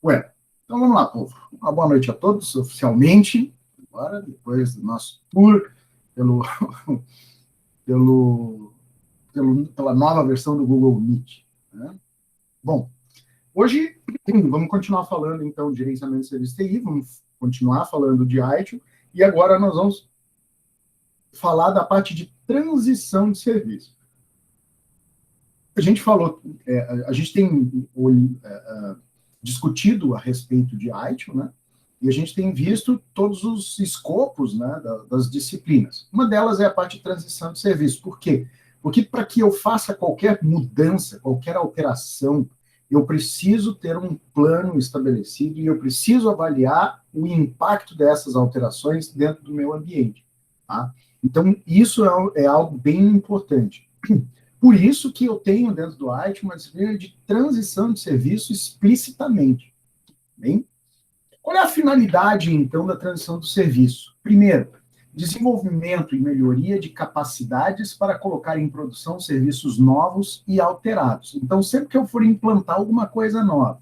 Ué, então vamos lá, povo. Uma boa noite a todos, oficialmente, agora, depois do nosso tour pelo, pelo, pela nova versão do Google Meet. Né? Bom, hoje vamos continuar falando, então, de gerenciamento de serviço TI, vamos continuar falando de ITIL, e agora nós vamos falar da parte de transição de serviço. A gente falou, a gente tem discutido a respeito de ITIL, né? E a gente tem visto todos os escopos, né, das disciplinas. Uma delas é a parte de transição de serviço. Por quê? Porque para que eu faça qualquer mudança, qualquer alteração, eu preciso ter um plano estabelecido e eu preciso avaliar o impacto dessas alterações dentro do meu ambiente. Tá? Então, isso é algo bem importante. Por isso que eu tenho dentro do IT uma disciplina de transição de serviço explicitamente. Bem? Qual é a finalidade, então, da transição do serviço? Primeiro, desenvolvimento e melhoria de capacidades para colocar em produção serviços novos e alterados. Então, sempre que eu for implantar alguma coisa nova,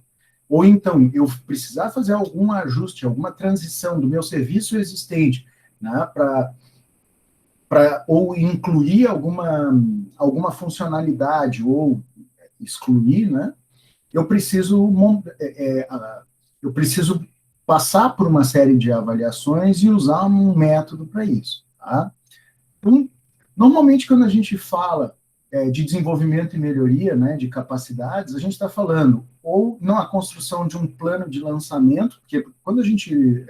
ou então eu precisar fazer algum ajuste, alguma transição do meu serviço existente, né, ou incluir alguma funcionalidade, ou excluir, né, eu preciso passar por uma série de avaliações e usar um método para isso. Tá? Então, normalmente, quando a gente fala de desenvolvimento e melhoria, né, de capacidades, a gente está falando ou não a construção de um plano de lançamento, porque quando a gente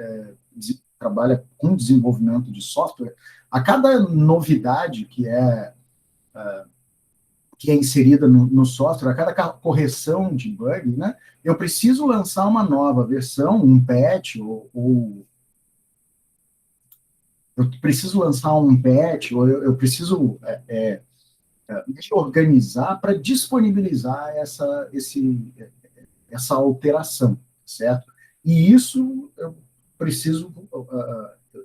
trabalha com desenvolvimento de software, a cada novidade que é inserida no software, a cada correção de bug, né, eu preciso lançar uma nova versão, um patch, ou eu preciso lançar um patch, ou eu preciso me organizar para disponibilizar essa alteração, certo? E isso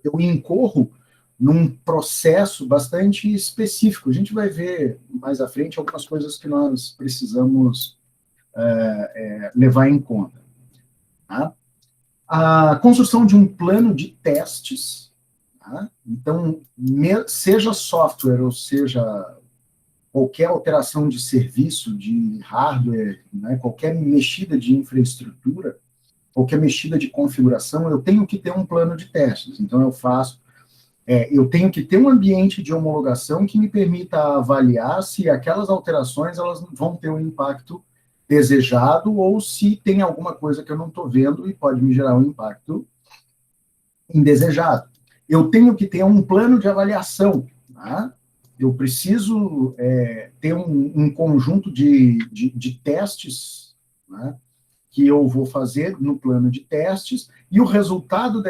eu incorro num processo bastante específico. A gente vai ver mais à frente algumas coisas que nós precisamos levar em conta. Tá? A construção de um plano de testes. Tá? Então, seja software ou seja qualquer alteração de serviço, de hardware, né, qualquer mexida de infraestrutura, qualquer mexida de configuração, eu tenho que ter um plano de testes. Então, eu tenho que ter um ambiente de homologação que me permita avaliar se aquelas alterações elas vão ter um impacto desejado ou se tem alguma coisa que eu não estou vendo e pode me gerar um impacto indesejado. Eu tenho que ter um plano de avaliação. Tá? Eu preciso ter um conjunto de testes, né, que eu vou fazer no plano de testes, e o resultado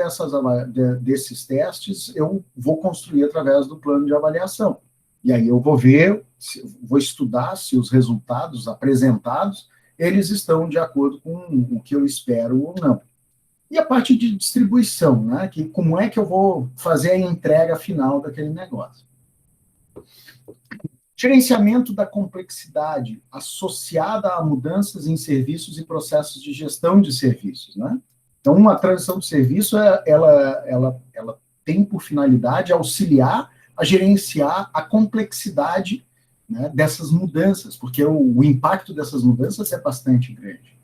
desses testes eu vou construir através do plano de avaliação. E aí eu vou estudar se os resultados apresentados, eles estão de acordo com o que eu espero ou não. E a parte de distribuição, né, que como é que eu vou fazer a entrega final daquele negócio. Gerenciamento da complexidade associada a mudanças em serviços e processos de gestão de serviços, né? Então, uma transição de serviço, ela tem por finalidade auxiliar a gerenciar a complexidade, né, dessas mudanças, porque o impacto dessas mudanças é bastante grande.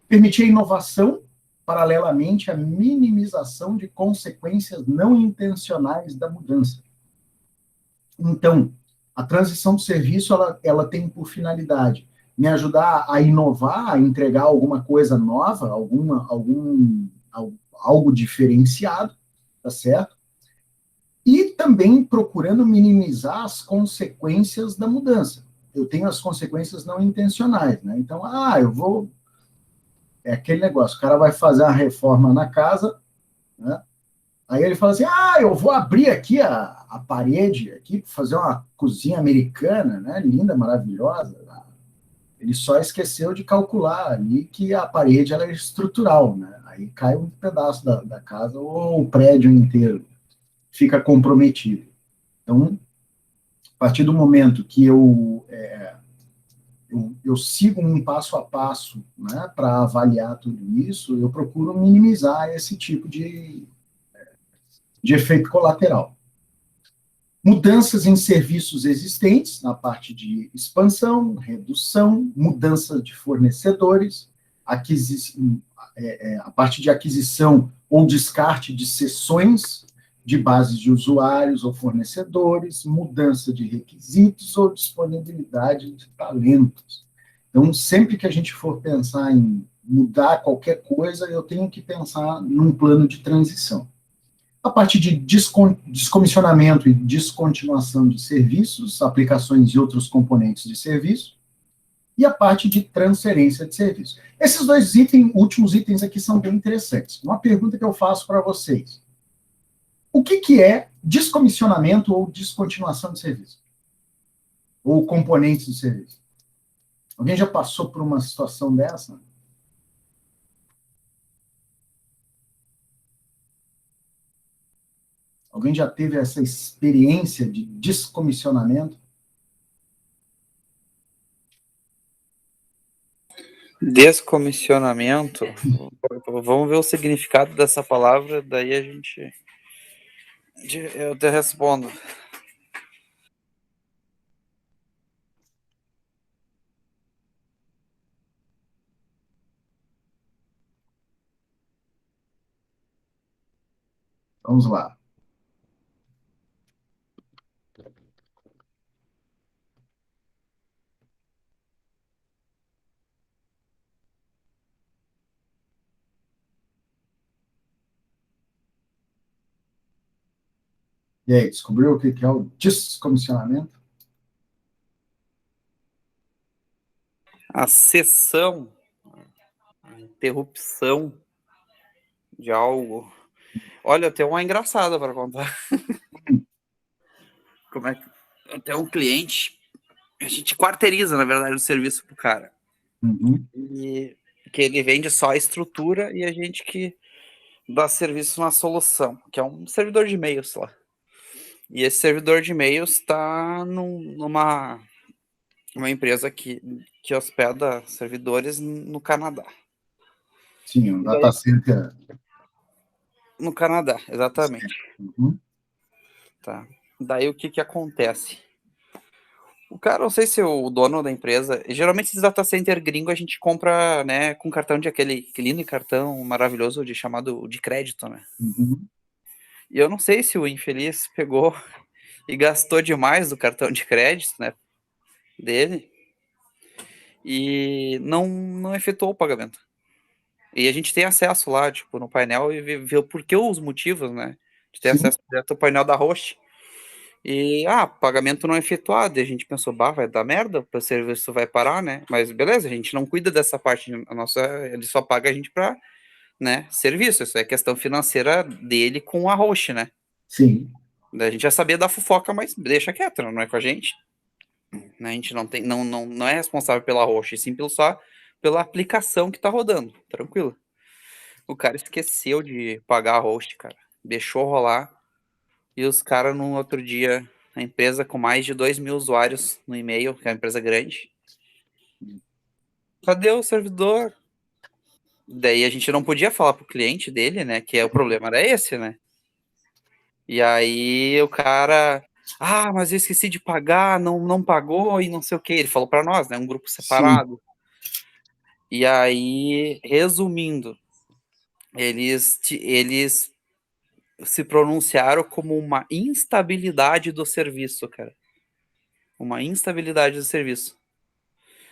Permitir a inovação paralelamente à minimização de consequências não intencionais da mudança. Então, a transição de serviço, ela tem por finalidade me ajudar a inovar, a entregar alguma coisa nova, algo diferenciado, tá certo? E também procurando minimizar as consequências da mudança. Eu tenho as consequências não intencionais, né? Então, é aquele negócio, o cara vai fazer uma reforma na casa, né? Aí ele fala assim, eu vou abrir aqui a parede aqui para fazer uma cozinha americana, né? Linda, maravilhosa. Ele só esqueceu de calcular ali que a parede ela é estrutural, né? Aí cai um pedaço da casa ou o prédio inteiro fica comprometido. Então, a partir do momento que eu eu sigo um passo a passo, né, para avaliar tudo isso, eu procuro minimizar esse tipo de efeito colateral. Mudanças em serviços existentes, na parte de expansão, redução, mudança de fornecedores, a parte de aquisição ou descarte de seções de bases de usuários ou fornecedores, mudança de requisitos ou disponibilidade de talentos. Então, sempre que a gente for pensar em mudar qualquer coisa, eu tenho que pensar num plano de transição. A parte de descomissionamento e descontinuação de serviços, aplicações e outros componentes de serviço, e a parte de transferência de serviço. Esses dois últimos itens aqui são bem interessantes. Uma pergunta que eu faço para vocês: o que é descomissionamento ou descontinuação de serviço? Ou componentes de serviço? Alguém já passou por uma situação dessa? Alguém já teve essa experiência de descomissionamento? Descomissionamento. Vamos ver o significado dessa palavra, daí a gente. Eu te respondo. Vamos lá. E aí, descobriu o que é o descomissionamento? A cessão, a interrupção de algo. Olha, tem uma engraçada para contar. Como é que. Até um cliente. A gente quarteiriza, na verdade, o serviço pro cara. Uhum. E que ele vende só a estrutura e a gente que dá serviço na solução, que é um servidor de e-mails lá. E esse servidor de e-mails está numa uma empresa que hospeda servidores no Canadá. Sim, um E daí, data center. no Canadá, exatamente. Uhum. Tá. Daí o que acontece? O cara, não sei se o dono da empresa, geralmente esses data center gringo a gente compra, né, com cartão de aquele lindo cartão maravilhoso de chamado de crédito, né? Uhum. E eu não sei se o infeliz pegou e gastou demais do cartão de crédito, né, dele e não efetuou o pagamento. E a gente tem acesso lá, tipo, no painel e ver o porquê, os motivos, né? A gente tem Sim, acesso direto ao painel da host. E, pagamento não efetuado. E a gente pensou, vai dar merda, o serviço vai parar, né? Mas beleza, a gente não cuida dessa parte. Ele só paga a gente pra, né, serviço. Isso é questão financeira dele com a host, né? sim, Daí a gente já sabia da fofoca, mas deixa quieto, não é com a gente. Né? A gente não tem, não é responsável pela host, e sim só pela aplicação que tá rodando. Tranquilo. O cara esqueceu de pagar a host, cara. Deixou rolar. E os caras, no outro dia, a empresa com mais de 2.000 usuários no e-mail, que é uma empresa grande. Cadê o servidor? Daí a gente não podia falar pro cliente dele, né? Que o problema era esse, né? E aí o cara. Mas eu esqueci de pagar, não pagou e não sei o que. Ele falou para nós, né? Um grupo sim, separado. E aí, resumindo, eles se pronunciaram como uma instabilidade do serviço, cara. Uma instabilidade do serviço.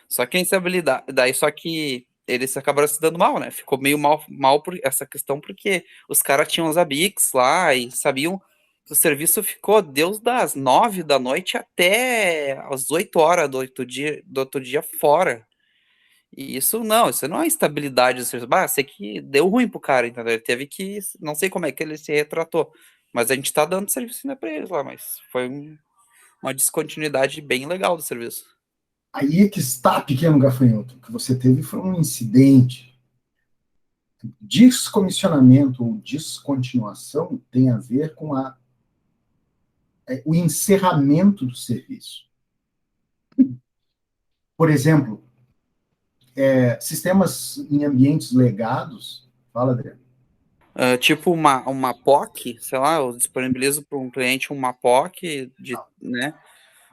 Só que a instabilidade. Daí, só que eles acabaram se dando mal, né? Ficou meio mal por essa questão, porque os caras tinham os ABICs lá e sabiam que o serviço ficou Deus das 9 da noite até as 8 horas do outro dia fora. E isso não é instabilidade do serviço. Sei que deu ruim pro cara, entendeu? Ele teve que. Não sei como é que ele se retratou. Mas a gente tá dando serviço ainda pra eles lá, mas foi uma descontinuidade bem legal do serviço. aí é que está, pequeno gafanhoto. O que você teve foi um incidente. Descomissionamento ou descontinuação tem a ver com o encerramento do serviço. Por exemplo, sistemas em ambientes legados, fala, Adriano. Tipo uma POC, sei lá, eu disponibilizo para um cliente uma POC de, né,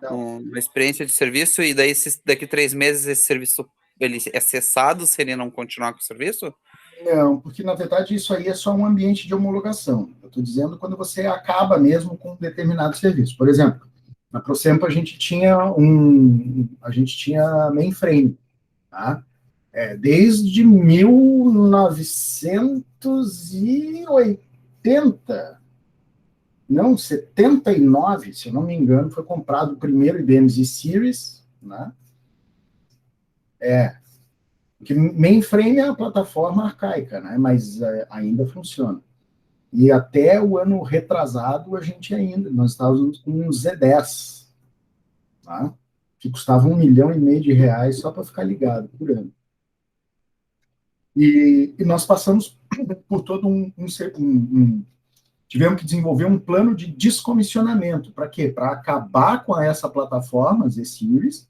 Não, uma experiência de serviço, e daí daqui 3 meses esse serviço ele é cessado se ele não continuar com o serviço? não, porque na verdade isso aí é só um ambiente de homologação. Eu estou dizendo quando você acaba mesmo com um determinado serviço. Por exemplo, na ProSempo a gente tinha mainframe, tá? Desde 1980, não, 79, se eu não me engano, foi comprado o primeiro IBM Z Series, né? Porque mainframe é uma plataforma arcaica, né? Mas ainda funciona. E até o ano retrasado, nós estávamos com um Z10, tá? Que custava R$ 1,5 milhão só para ficar ligado por ano. E nós passamos por todo tivemos que desenvolver um plano de descomissionamento. Para quê? Para acabar com essa plataforma, Z-Series,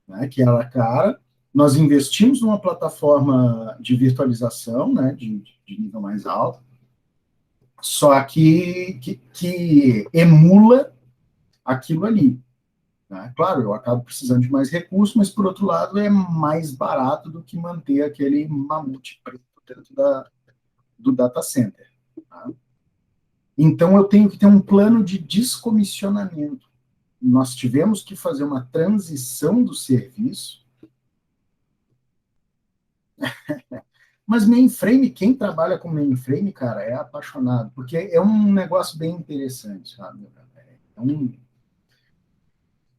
né, que era cara. Nós investimos numa plataforma de virtualização, né, de nível mais alto, só que emula aquilo ali. Né? Claro, eu acabo precisando de mais recursos, mas, por outro lado, é mais barato do que manter aquele mamute preto dentro do data center. Tá? Então, eu tenho que ter um plano de descomissionamento. Nós tivemos que fazer uma transição do serviço. Mas mainframe, quem trabalha com mainframe, cara, é apaixonado, porque é um negócio bem interessante, sabe?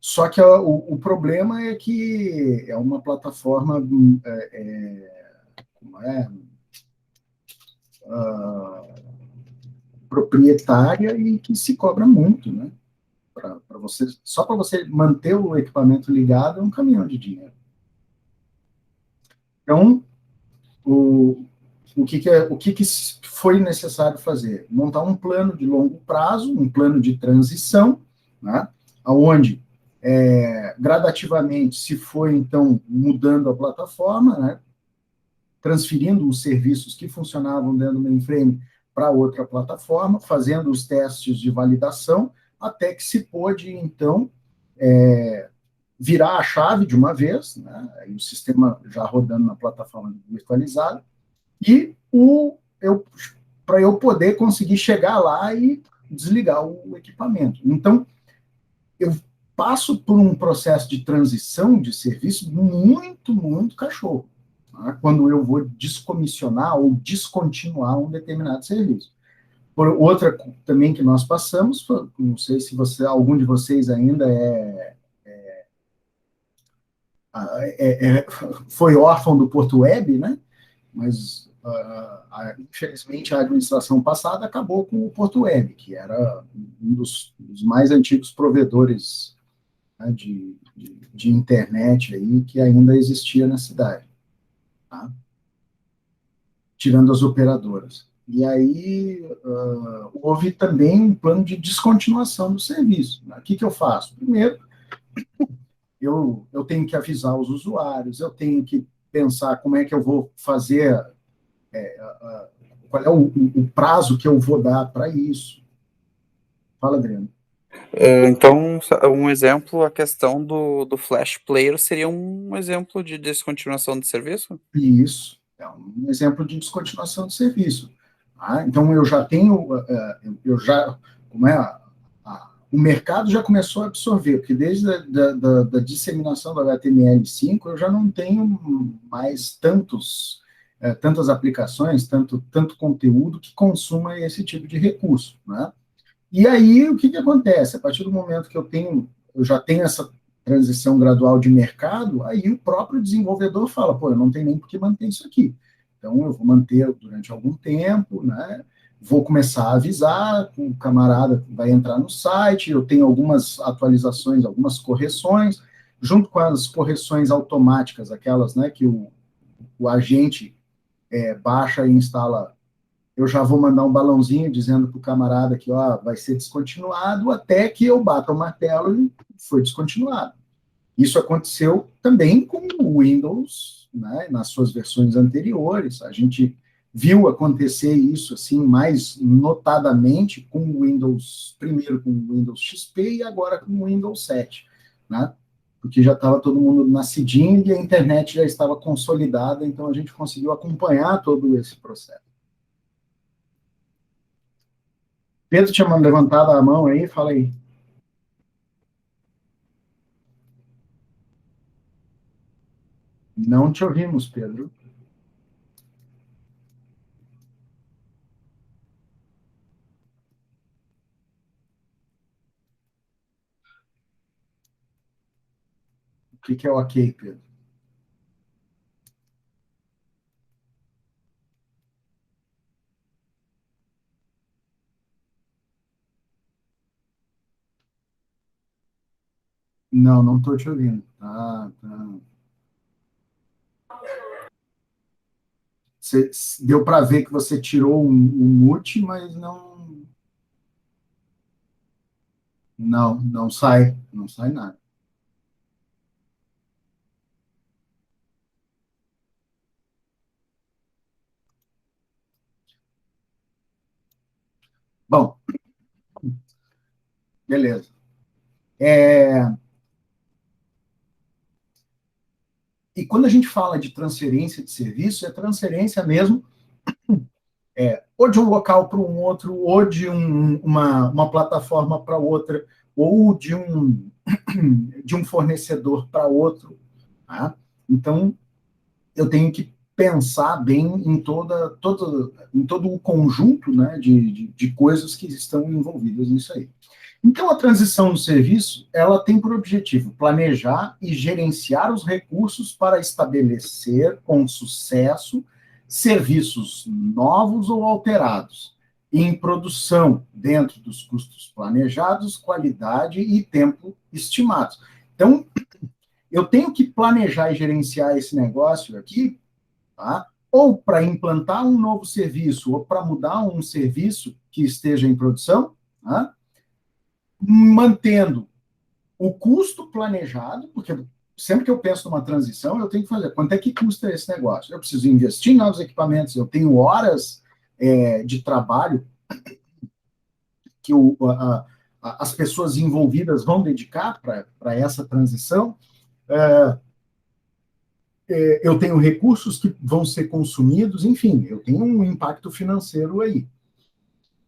Só que o problema é que é uma plataforma como proprietária e que se cobra muito, né? Só para você manter o equipamento ligado é um caminhão de dinheiro. Então, o que foi necessário fazer? Montar um plano de longo prazo, um plano de transição, né? Onde gradativamente se foi, então, mudando a plataforma, né? Transferindo os serviços que funcionavam dentro do mainframe para outra plataforma, fazendo os testes de validação, até que se pôde, então, virar a chave de uma vez, né? Aí o sistema já rodando na plataforma virtualizada, e para eu poder conseguir chegar lá e desligar o equipamento. Então, eu passo por um processo de transição de serviço muito, muito cachorro, tá? Quando eu vou descomissionar ou descontinuar um determinado serviço. Outra também que nós passamos, não sei se algum de vocês ainda foi órfão do Porto Web, né? Mas, infelizmente, a administração passada acabou com o Porto Web, que era um dos mais antigos provedores, né, de internet aí, que ainda existia na cidade, tá? Tirando as operadoras. E aí houve também um plano de descontinuação do serviço. O que eu faço? Primeiro, eu tenho que avisar os usuários, eu tenho que pensar como é que eu vou fazer, qual é o prazo que eu vou dar para isso. Fala, Adriano. Então, um exemplo, a questão do Flash Player seria um exemplo de descontinuação de serviço? Isso, é um exemplo de descontinuação de serviço. Tá? Então, eu já tenho, como o mercado já começou a absorver, porque desde da disseminação do HTML5, eu já não tenho mais tantas aplicações, tanto conteúdo que consuma esse tipo de recurso, né? E aí, o que acontece? A partir do momento que eu já tenho essa transição gradual de mercado, aí o próprio desenvolvedor fala, pô, eu não tenho nem por que manter isso aqui. Então, eu vou manter durante algum tempo, né? Vou começar a avisar, o camarada vai entrar no site, eu tenho algumas atualizações, algumas correções, junto com as correções automáticas, aquelas, né, que o agente baixa e instala. Eu já vou mandar um balãozinho dizendo para o camarada que vai ser descontinuado, até que eu bata o martelo e foi descontinuado. Isso aconteceu também com o Windows, né, nas suas versões anteriores. A gente viu acontecer isso assim mais notadamente com o Windows, primeiro com o Windows XP e agora com o Windows 7, né? Porque já estava todo mundo nascidinho e a internet já estava consolidada, então a gente conseguiu acompanhar todo esse processo. Pedro tinha levantado a mão aí, fala aí. Não te ouvimos, Pedro. O que é ok, Pedro? Não, não estou te ouvindo. Tá. Você, deu para ver que você tirou um mute, mas não sai, não sai nada. Bom, beleza. E quando a gente fala de transferência de serviço, é transferência mesmo, ou de um local para um outro, ou de uma plataforma para outra, ou de um fornecedor para outro. Tá? Então, eu tenho que pensar bem em todo o conjunto, né, de coisas que estão envolvidas nisso aí. Então, a transição do serviço, ela tem por objetivo planejar e gerenciar os recursos para estabelecer com sucesso serviços novos ou alterados, em produção, dentro dos custos planejados, qualidade e tempo estimados. Então, eu tenho que planejar e gerenciar esse negócio aqui, tá? Ou para implantar um novo serviço, ou para mudar um serviço que esteja em produção, tá? Mantendo o custo planejado, porque sempre que eu penso numa transição, eu tenho que fazer quanto é que custa esse negócio. Eu preciso investir em novos equipamentos, eu tenho horas de trabalho que as pessoas envolvidas vão dedicar para essa transição. Eu tenho recursos que vão ser consumidos, enfim, eu tenho um impacto financeiro aí.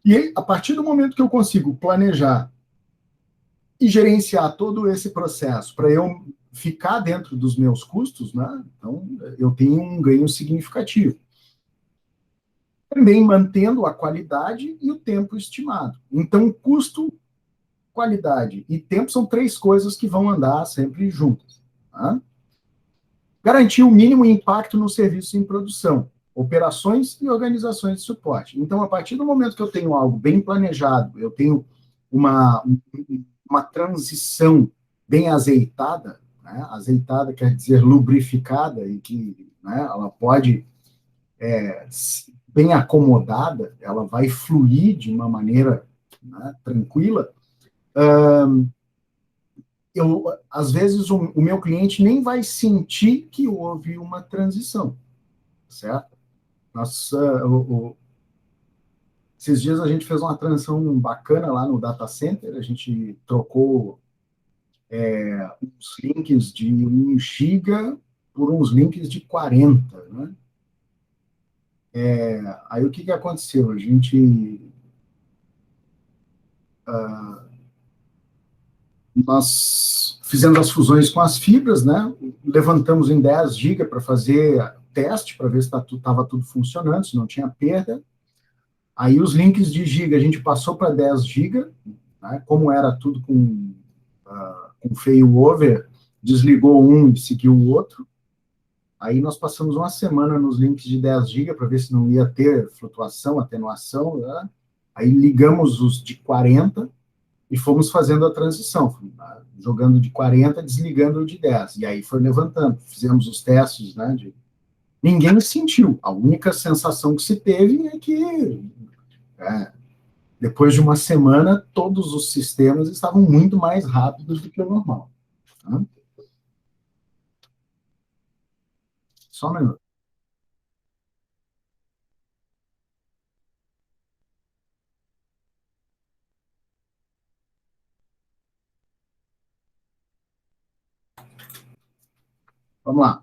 E aí, a partir do momento que eu consigo planejar e gerenciar todo esse processo para eu ficar dentro dos meus custos, né? Então, eu tenho um ganho significativo. Também mantendo a qualidade e o tempo estimado. Então, custo, qualidade e tempo são três coisas que vão andar sempre juntas. Tá? Garantir o mínimo impacto no serviço em produção, operações e organizações de suporte. Então, a partir do momento que eu tenho algo bem planejado, eu tenho uma transição bem azeitada, né? Azeitada quer dizer lubrificada, e que, né, ela pode, bem acomodada, ela vai fluir de uma maneira, né, tranquila. Às vezes, o meu cliente nem vai sentir que houve uma transição, certo? Esses dias a gente fez uma transição bacana lá no data center, a gente trocou uns links de 1 giga por uns links de 40, né? Aí o que aconteceu? A gente nós fizemos as fusões com as fibras, né? Levantamos em 10 GB para fazer teste, para ver se estava tudo funcionando, se não tinha perda. Aí os links de giga a gente passou para 10 GB, né? Como era tudo com failover, desligou um e seguiu o outro. Aí nós passamos uma semana nos links de 10 GB para ver se não ia ter flutuação, atenuação, né? Aí ligamos os de 40 e fomos fazendo a transição, jogando de 40, desligando o de 10. E aí foi levantando. Fizemos os testes, né? Ninguém sentiu. A única sensação que se teve é que, depois de uma semana, todos os sistemas estavam muito mais rápidos do que o normal. Tá? Só um minuto. Vamos lá.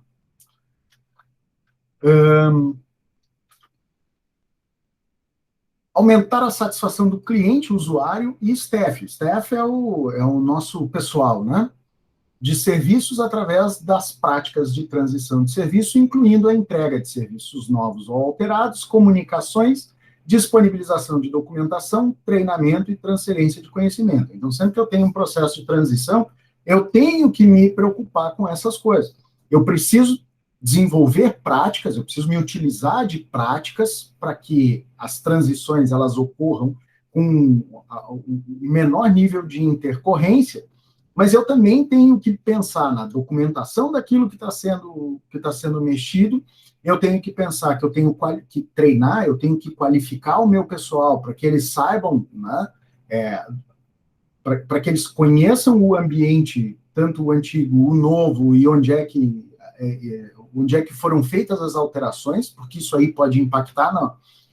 Aumentar a satisfação do cliente, usuário e staff. Staff é o nosso pessoal, né? De serviços através das práticas de transição de serviço, incluindo a entrega de serviços novos ou alterados, comunicações, disponibilização de documentação, treinamento e transferência de conhecimento. Então, sempre que eu tenho um processo de transição, eu tenho que me preocupar com essas coisas. Eu preciso desenvolver práticas, eu preciso me utilizar de práticas para que as transições elas ocorram com o menor nível de intercorrência, mas eu também tenho que pensar na documentação daquilo que tá sendo mexido, eu tenho que pensar que eu tenho que treinar, eu tenho que qualificar o meu pessoal para que eles saibam, né, para que eles conheçam o ambiente, tanto o antigo, o novo, e onde é que foram feitas as alterações, porque isso aí pode impactar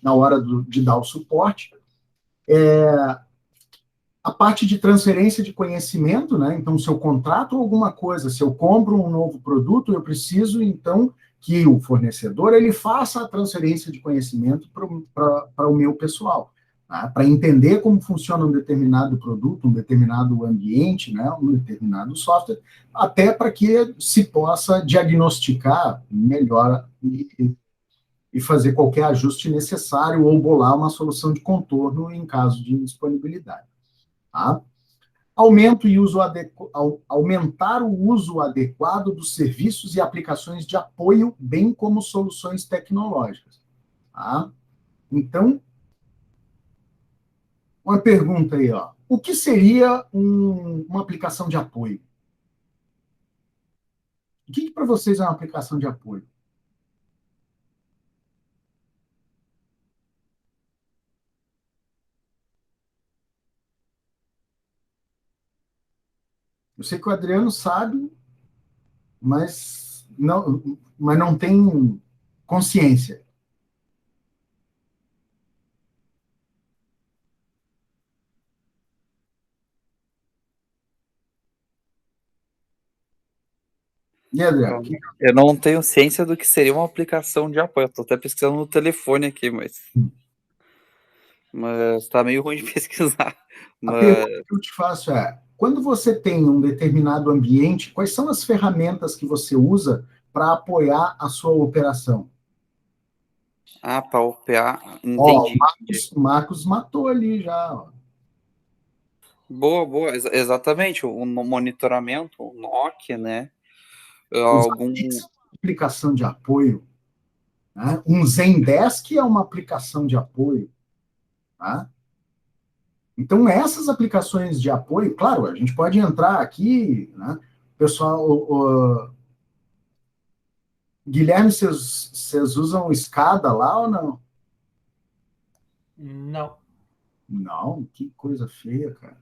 na hora de dar o suporte. A parte de transferência de conhecimento, né? Então, se eu contrato alguma coisa, se eu compro um novo produto, eu preciso, então, que o fornecedor ele faça a transferência de conhecimento para o meu pessoal, tá? Para entender como funciona um determinado produto, um determinado ambiente, né? Um determinado software, até para que se possa diagnosticar melhor e fazer qualquer ajuste necessário ou bolar uma solução de contorno em caso de indisponibilidade. Tá? Aumentar o uso adequado dos serviços e aplicações de apoio, bem como soluções tecnológicas. Tá? Então, uma pergunta aí, ó. O que seria uma aplicação de apoio? O que para vocês é uma aplicação de apoio? Eu sei que o Adriano sabe, mas não tem consciência. E Adriano? Eu não tenho ciência do que seria uma aplicação de apoio. Estou até pesquisando no telefone aqui, mas tá meio ruim de pesquisar. A Mas, pergunta que eu te faço é: quando você tem um determinado ambiente, quais são as ferramentas que você usa para apoiar a sua operação? para OPA, Ó, o entendi. Marcos matou ali já. Ó. Boa, exatamente. O monitoramento, o NOC, né? Os Algum. aplicação de apoio. Né? Um Zendesk é uma aplicação de apoio. Tá? Então, essas aplicações de apoio, claro, a gente pode entrar aqui, né? Pessoal, Guilherme, vocês usam SCADA lá ou não? Não. Não, que coisa feia, cara.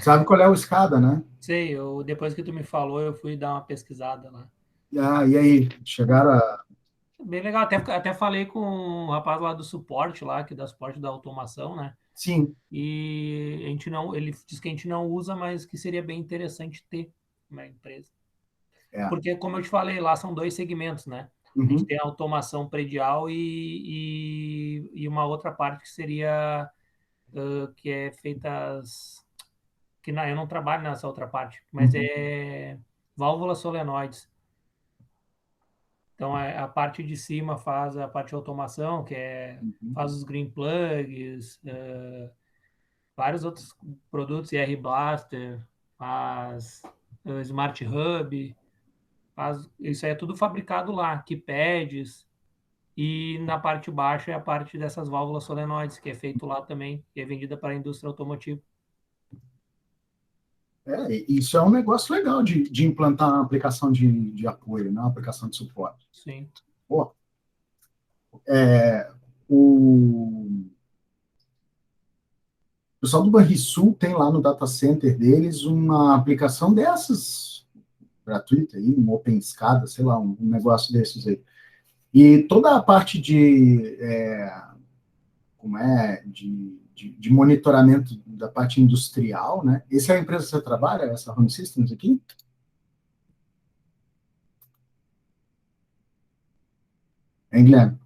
Sabe qual é o SCADA, né? Sei, depois que tu me falou, eu fui dar uma pesquisada lá. Ah, e aí? Chegaram a. Bem legal, até falei com um rapaz lá do suporte lá, que dá suporte da automação, né? Sim. E a gente não, ele diz que a gente não usa, mas que seria bem interessante ter uma empresa. É. Porque, como eu te falei, lá são dois segmentos, né? A gente tem a automação predial e uma outra parte que seria que é feitas que não, eu não trabalho nessa outra parte, mas é válvulas solenoides. Então, a parte de cima faz a parte de automação, faz os green plugs, vários outros produtos, IR Blaster, faz Smart Hub, isso aí é tudo fabricado lá, keypads, e na parte baixa é a parte dessas válvulas solenoides, que é feito lá também, e é vendida para a indústria automotiva. Isso é um negócio legal de implantar uma aplicação de apoio, né? Uma aplicação de suporte. Sim. Pô, o pessoal do Banrisul tem lá no data center deles uma aplicação dessas gratuita aí, um OpenSCADA, sei lá, um negócio desses aí. E toda a parte de monitoramento da parte industrial, né? Essa é a empresa que você trabalha, essa Home Systems aqui? Hein, Guilherme?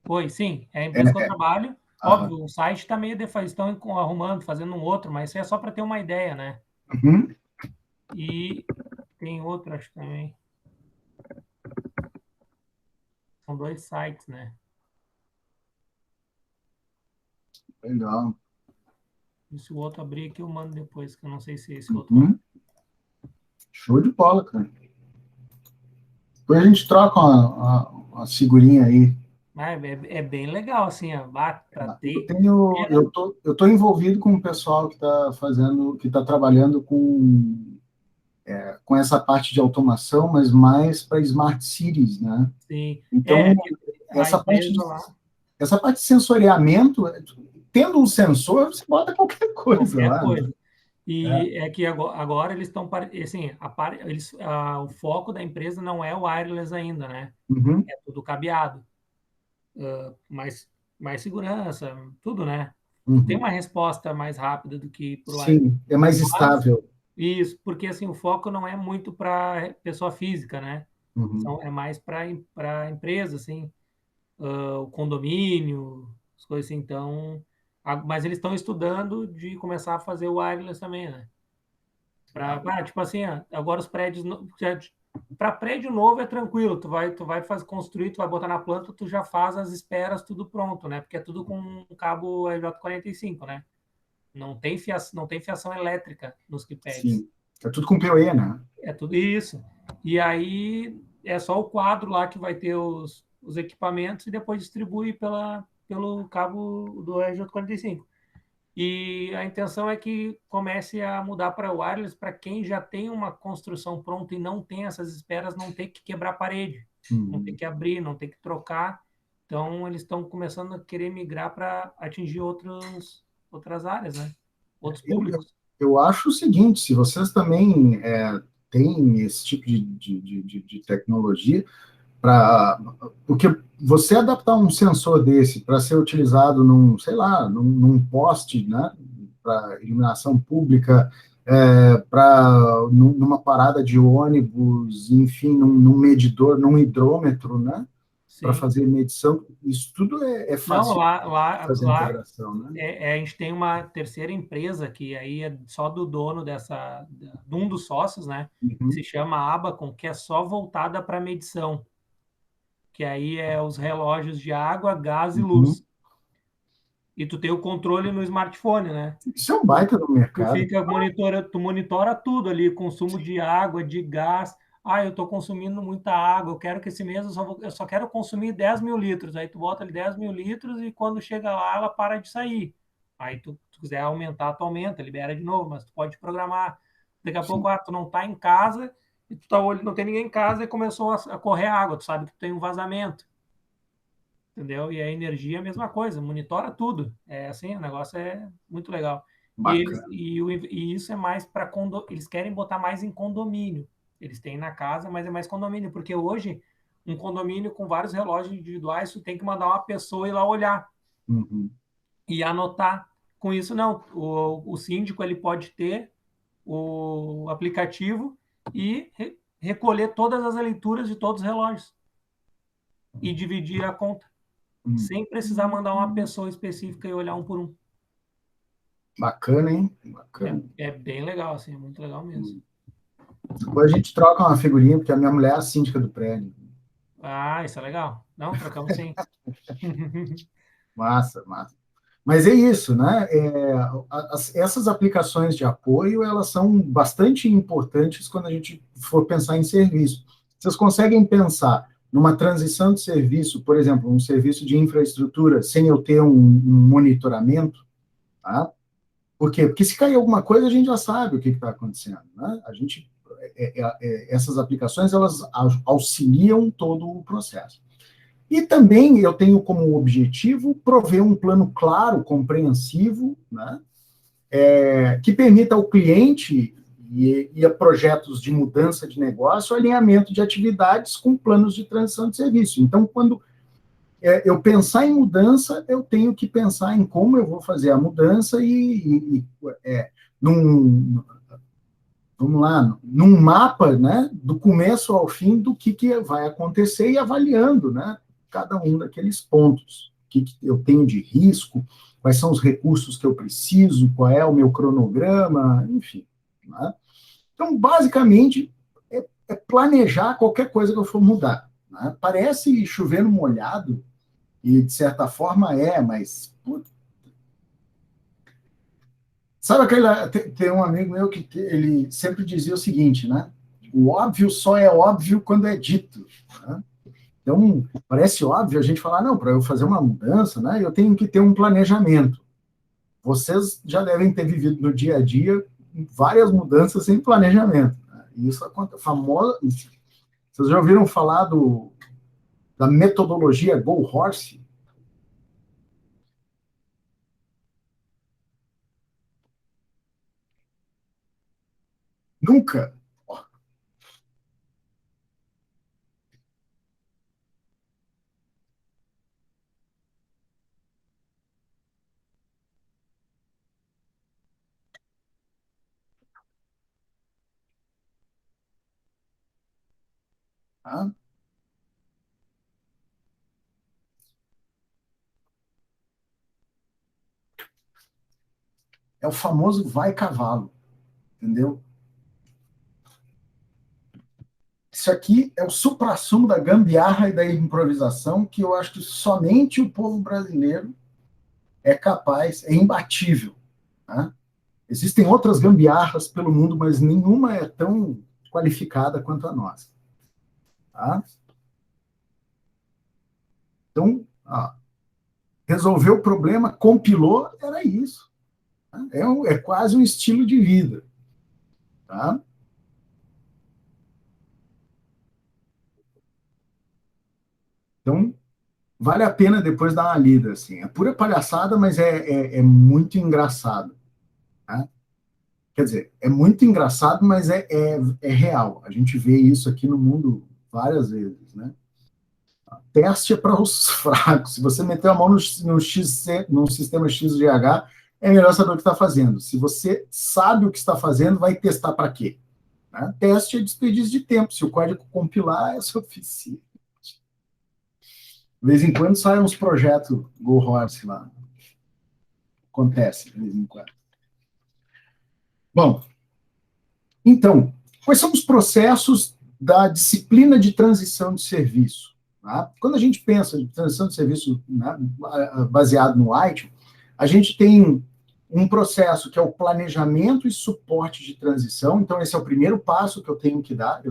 Oi, sim, é a empresa que eu trabalho. Aham. Óbvio, o site está meio estão arrumando, fazendo um outro, mas isso é só para ter uma ideia, né? Uhum. E tem outro, acho que também. São 2 sites, né? Legal. E se o outro abrir aqui, eu mando depois, que eu não sei se esse outro lá. Uhum. Show de bola, cara. Depois a gente troca uma figurinha aí. É bem legal, assim, para ter. Eu tô envolvido com o pessoal que está que está trabalhando com essa parte de automação, mas mais para smart cities, né? Sim. Então, A empresa lá. essa parte de sensoriamento, tendo um sensor, você bota qualquer coisa Qualquer lá, né? coisa. E é que agora eles estão, assim, o foco da empresa não é o wireless ainda, né? Uhum. É tudo cabeado. Mais segurança, tudo, né? Tu tem Uhum. uma resposta mais rápida do que por wireless. Sim, é mais estável. Isso, porque assim, o foco não é muito para pessoa física, né? Uhum. É mais para empresa, assim, o condomínio, as coisas assim. Então, mas eles estão estudando de começar a fazer o wireless também, né? Tipo assim, agora os prédios. Para prédio novo é tranquilo, tu vai fazer, construir, tu vai botar na planta, tu já faz as esperas, tudo pronto, né? Porque é tudo com um cabo EJ45, né? Não tem fiação elétrica nos keypads. Sim. É tudo com PoE, né? É tudo isso. E aí é só o quadro lá que vai ter os equipamentos e depois distribui pelo cabo do EJ45. E a intenção é que comece a mudar para wireless para quem já tem uma construção pronta e não tem essas esperas, não ter que quebrar a parede, não ter que abrir, não ter que trocar. Então, eles estão começando a querer migrar para atingir outras áreas, né? Outros públicos. Eu acho o seguinte, se vocês também têm esse tipo de tecnologia, porque você adaptar um sensor desse para ser utilizado sei lá, num poste, né, para iluminação pública, numa parada de ônibus, enfim, num medidor, num hidrômetro, né, para Sim. fazer medição, isso tudo é Não, fácil de fazer a lá integração, né? a gente tem uma terceira empresa que aí é só do dono de um dos sócios, né? Que Uhum. se chama Abacon, que é só voltada para medição. Que aí é os relógios de água, gás e Uhum. luz. E tu tem o controle no smartphone, né? Isso é um baita no mercado. Tu monitora tudo ali, consumo de água, de gás. Eu estou consumindo muita água, eu quero que esse mês eu só quero consumir 10 mil litros. Aí tu bota ali 10 mil litros e quando chega lá, ela para de sair. Aí tu quiser aumentar, tu aumenta, libera de novo, mas tu pode programar. Daqui a pouco, tu não está em casa e tu tá olhando, não tem ninguém em casa e começou a correr água, tu sabe que tu tem um vazamento. Entendeu? E a energia é a mesma coisa, monitora tudo. É assim, o negócio é muito legal. Bacana. E isso é mais para eles querem botar mais em condomínio. Eles têm na casa, mas é mais condomínio, porque hoje um condomínio com vários relógios individuais, tu tem que mandar uma pessoa ir lá olhar Uhum. e anotar. Com isso não, o síndico ele pode ter o aplicativo e recolher todas as leituras de todos os relógios e dividir a conta, sem precisar mandar uma pessoa específica e olhar um por um. Bacana, hein? Bacana. É bem legal, assim, é muito legal mesmo. Depois a gente troca uma figurinha, porque a minha mulher é a síndica do prédio. Isso é legal. Não, trocamos sim. Massa, massa. Mas é isso, né? Essas aplicações de apoio, elas são bastante importantes quando a gente for pensar em serviço. Vocês conseguem pensar numa transição de serviço, por exemplo, um serviço de infraestrutura, sem eu ter um monitoramento, tá? Por quê? Porque se cair alguma coisa, a gente já sabe o que está acontecendo, né? Essas aplicações, elas auxiliam todo o processo. E também eu tenho como objetivo prover um plano claro, compreensivo, né? Que permita ao cliente e a projetos de mudança de negócio, alinhamento de atividades com planos de transição de serviço. Então, quando eu pensar em mudança, eu tenho que pensar em como eu vou fazer a mudança vamos lá, num mapa, né, do começo ao fim do que vai acontecer e avaliando, né, cada um daqueles pontos. O que eu tenho de risco, quais são os recursos que eu preciso, qual é o meu cronograma, enfim. Né? Então, basicamente, é planejar qualquer coisa que eu for mudar. Né? Parece chover no molhado, e de certa forma mas... Sabe tem um amigo meu que ele sempre dizia o seguinte, né? O óbvio só é óbvio quando é dito. Né? Então, parece óbvio a gente falar, não, para eu fazer uma mudança, né, eu tenho que ter um planejamento. Vocês já devem ter vivido no dia a dia várias mudanças sem planejamento. Né? Isso acontece, famosa. Vocês já ouviram falar da metodologia Go Horse? Nunca? Tá? É o famoso vai cavalo, entendeu? Isso aqui é o suprassumo da gambiarra e da improvisação que eu acho que somente o povo brasileiro é capaz, é imbatível. Né? Existem outras gambiarras pelo mundo, mas nenhuma é tão qualificada quanto a nossa. Tá? Então, resolveu o problema, compilou, era isso. Tá? É quase um estilo de vida. Tá? Então, vale a pena depois dar uma lida. Assim. É pura palhaçada, mas é muito engraçado. Tá? Quer dizer, é muito engraçado, mas é real. A gente vê isso aqui no mundo várias vezes. Né? Teste é para os fracos. Se você meter a mão no sistema XGH, é melhor saber o que está fazendo. Se você sabe o que está fazendo, vai testar para quê? Né? Teste é desperdício de tempo. Se o código compilar, é suficiente. De vez em quando saem uns projetos Go Horse lá. Acontece, de vez em quando. Bom, então, quais são os processos da disciplina de transição de serviço? Tá? Quando a gente pensa em transição de serviço, né, baseado no ITIL, a gente tem um processo que é o planejamento e suporte de transição. Então, esse é o primeiro passo que eu tenho que dar.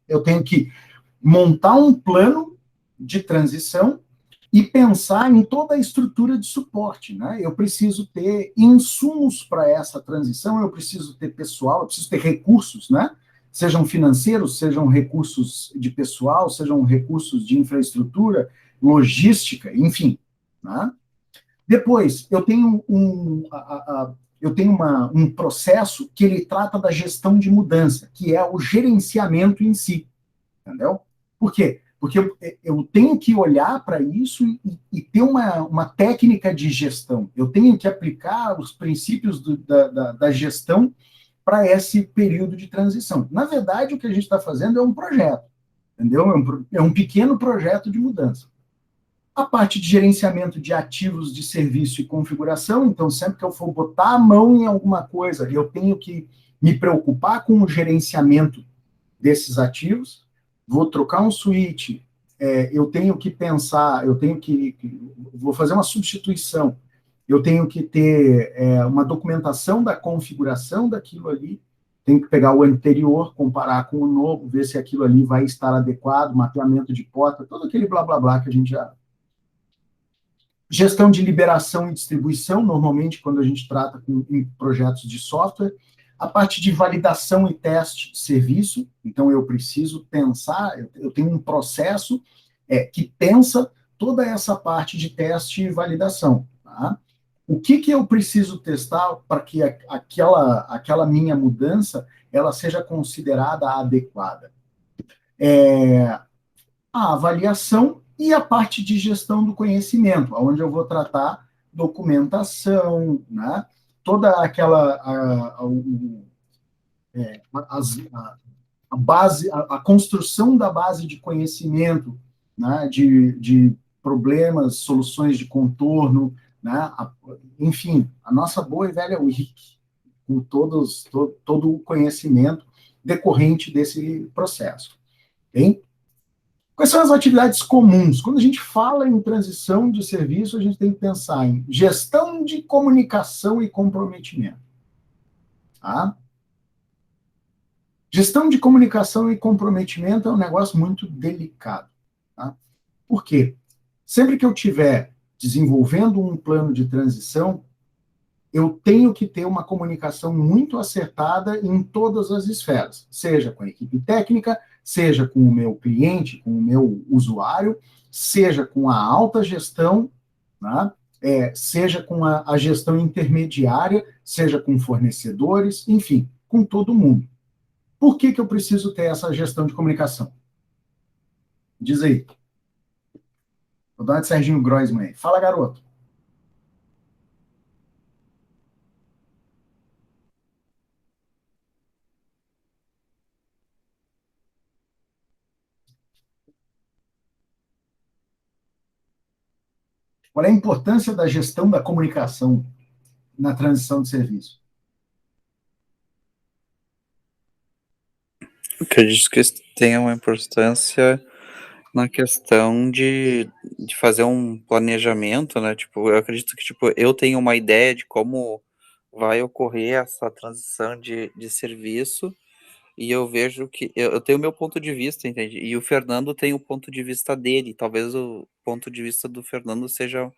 Eu tenho que montar um plano de transição e pensar em toda a estrutura de suporte. Né? Eu preciso ter insumos para essa transição, eu preciso ter pessoal, eu preciso ter recursos, né? Sejam financeiros, sejam recursos de pessoal, sejam recursos de infraestrutura, logística, enfim. Né? Depois, eu tenho um processo que ele trata da gestão de mudança, que é o gerenciamento em si, entendeu? Por quê? Porque eu tenho que olhar para isso e ter uma técnica de gestão. Eu tenho que aplicar os princípios da gestão para esse período de transição. Na verdade, o que a gente está fazendo é um projeto, entendeu? É um pequeno projeto de mudança. A parte de gerenciamento de ativos de serviço e configuração, então, sempre que eu for botar a mão em alguma coisa, eu tenho que me preocupar com o gerenciamento desses ativos. Vou trocar um switch, eu tenho que pensar, vou fazer uma substituição, eu tenho que ter uma documentação da configuração daquilo ali, tenho que pegar o anterior, comparar com o novo, ver se aquilo ali vai estar adequado, mapeamento de porta, todo aquele blá, blá, blá que a gente já... Gestão de liberação e distribuição, normalmente quando a gente trata em projetos de software. A parte de validação e teste de serviço, então eu preciso pensar, eu tenho um processo que pensa toda essa parte de teste e validação. Tá? O que eu preciso testar para que aquela minha mudança ela seja considerada adequada. A avaliação e a parte de gestão do conhecimento, onde eu vou tratar documentação, né? Toda aquela a base, a construção da base de conhecimento, né? De problemas, soluções de contorno, né? Enfim, a nossa boa e velha WIC, com todo o conhecimento decorrente desse processo. Bem? Quais são as atividades comuns? Quando a gente fala em transição de serviço, a gente tem que pensar em gestão de comunicação e comprometimento. Tá? Gestão de comunicação e comprometimento é um negócio muito delicado. Tá? Por quê? Sempre que eu estiver desenvolvendo um plano de transição, eu tenho que ter uma comunicação muito acertada em todas as esferas, seja com a equipe técnica, seja com o meu cliente, com o meu usuário, seja com a alta gestão, né? Seja com a gestão intermediária, seja com fornecedores, enfim, com todo mundo. Por que eu preciso ter essa gestão de comunicação? Diz aí. Vou dar uma de Serginho Groisman aí. Fala, garoto. Qual é a importância da gestão da comunicação na transição de serviço? Acredito que isso tenha uma importância na questão de fazer um planejamento, né? Tipo, eu acredito que tipo, eu tenho uma ideia de como vai ocorrer essa transição de serviço, e eu vejo que eu tenho o meu ponto de vista, entende? E o Fernando tem o ponto de vista dele. Talvez o ponto de vista do Fernando seja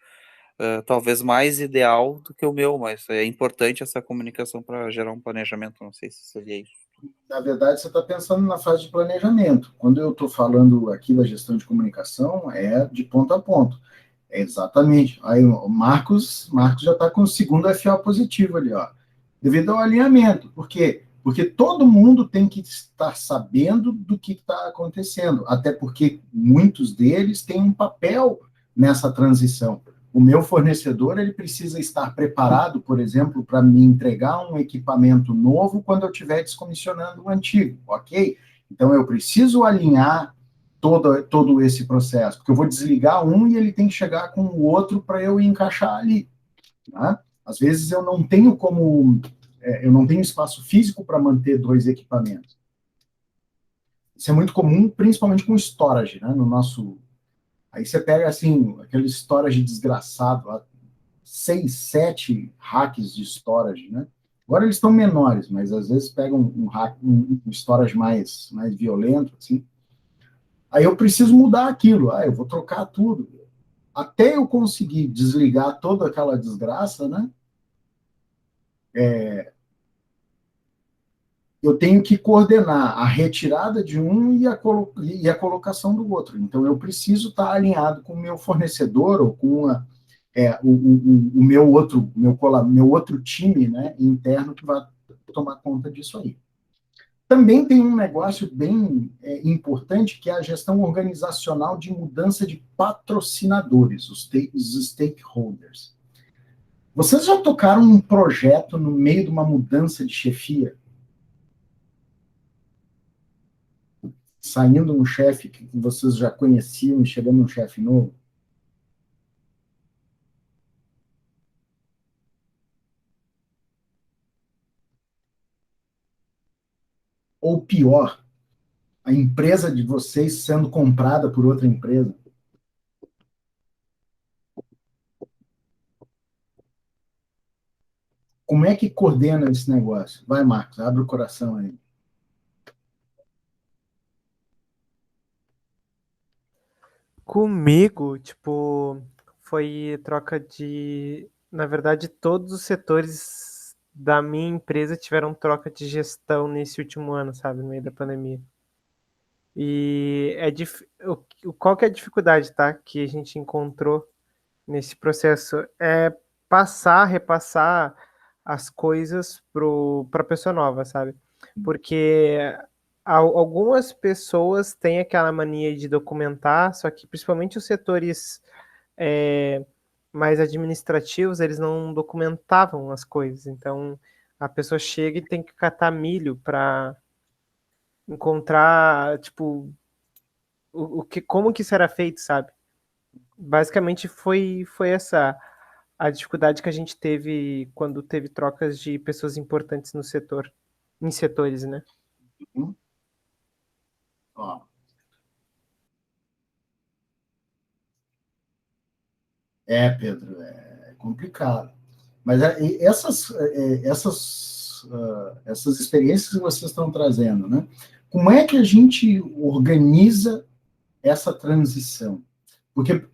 talvez mais ideal do que o meu, mas é importante essa comunicação para gerar um planejamento. Não sei se seria isso. Na verdade, você está pensando na fase de planejamento. Quando eu estou falando aqui da gestão de comunicação, é de ponto a ponto. É exatamente. Aí o Marcos já está com o segundo FA positivo ali, ó. Devido ao alinhamento. Por quê? Porque todo mundo tem que estar sabendo do que está acontecendo. Até porque muitos deles têm um papel nessa transição. O meu fornecedor ele precisa estar preparado, por exemplo, para me entregar um equipamento novo quando eu estiver descomissionando o antigo, ok? Então eu preciso alinhar todo esse processo, porque eu vou desligar um e ele tem que chegar com o outro para eu encaixar ali. Tá? Às vezes eu não tenho eu não tenho espaço físico para manter dois equipamentos. Isso é muito comum, principalmente com storage, né? No nosso Aí você pega, assim, aquele storage desgraçado, 6, 7 hacks de storage, né? Agora eles estão menores, mas às vezes pegam um storage mais violento, assim. Aí eu preciso mudar aquilo. Eu vou trocar tudo. Até eu conseguir desligar toda aquela desgraça, né? Eu tenho que coordenar a retirada de um e a colocação do outro. Então, eu preciso estar alinhado com o meu fornecedor ou com o meu outro time, né, interno que vai tomar conta disso aí. Também tem um negócio bem importante, que é a gestão organizacional de mudança de patrocinadores, os stakeholders. Vocês já tocaram um projeto no meio de uma mudança de chefia? Saindo um chefe que vocês já conheciam e chegando um chefe novo? Ou pior, a empresa de vocês sendo comprada por outra empresa? Como é que coordena esse negócio? Vai, Marcos, abre o coração aí. Comigo, tipo, foi troca de. Na verdade, todos os setores da minha empresa tiveram troca de gestão nesse último ano, sabe, no meio da pandemia. E qual que é a dificuldade, tá, que a gente encontrou nesse processo? É repassar as coisas para a pessoa nova, sabe? Porque algumas pessoas têm aquela mania de documentar, só que principalmente os setores mais administrativos, eles não documentavam as coisas. Então, a pessoa chega e tem que catar milho para encontrar, tipo, como que isso era feito, sabe? Basicamente foi essa a dificuldade que a gente teve quando teve trocas de pessoas importantes no setor, em setores, né? Ó. Pedro, é complicado. Mas essas experiências que vocês estão trazendo, né? Como é que a gente organiza essa transição? Porque